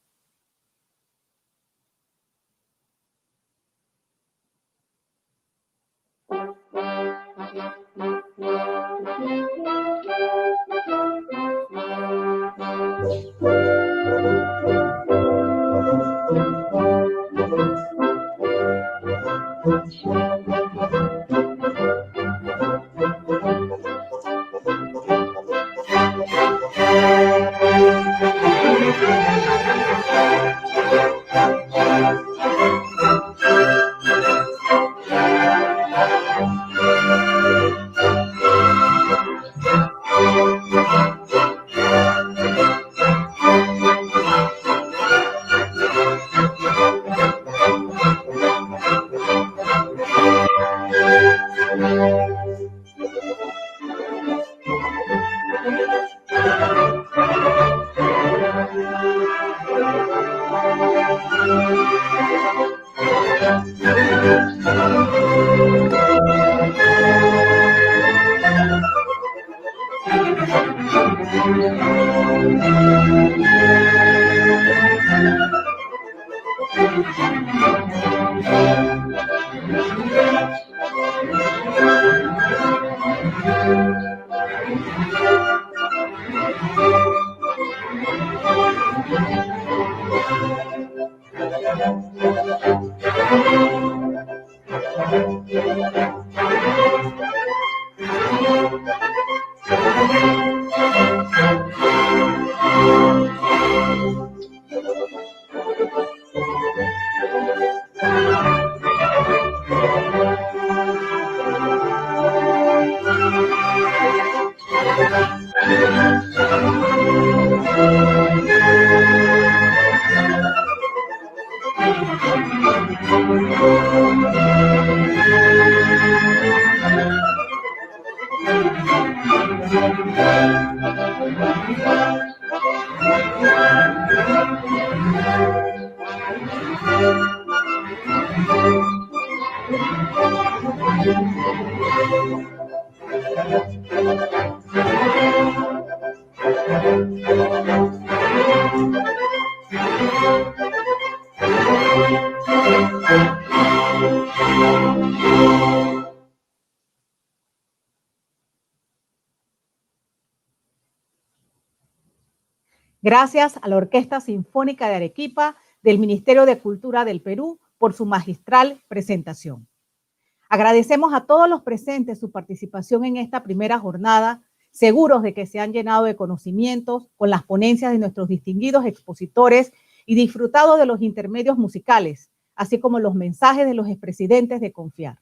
Gracias a la Orquesta Sinfónica de Arequipa del Ministerio de Cultura del Perú por su magistral presentación. Agradecemos a todos los presentes su participación en esta primera jornada, seguros de que se han llenado de conocimientos con las ponencias de nuestros distinguidos expositores y disfrutado de los intermedios musicales, así como los mensajes de los expresidentes de Confiar.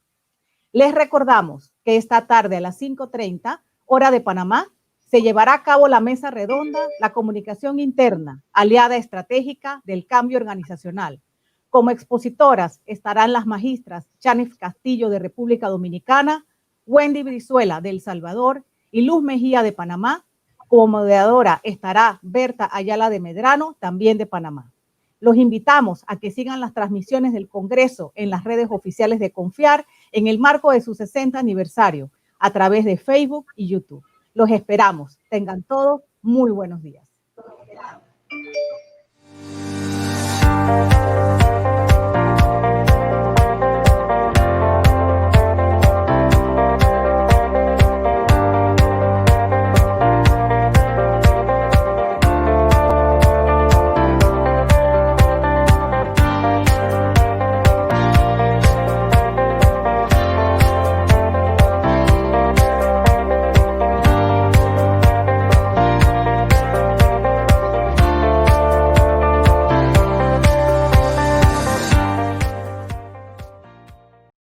Les recordamos que esta tarde a las 5:30, hora de Panamá, se llevará a cabo la mesa redonda, la comunicación interna, aliada estratégica del cambio organizacional. Como expositoras estarán las magistras Chanif Castillo de República Dominicana, Wendy Brizuela de El Salvador y Luz Mejía de Panamá. Como moderadora estará Berta Ayala de Medrano, también de Panamá. Los invitamos a que sigan las transmisiones del Congreso en las redes oficiales de Confiar en el marco de su 60 aniversario, a través de Facebook y YouTube. Los esperamos. Tengan todos muy buenos días.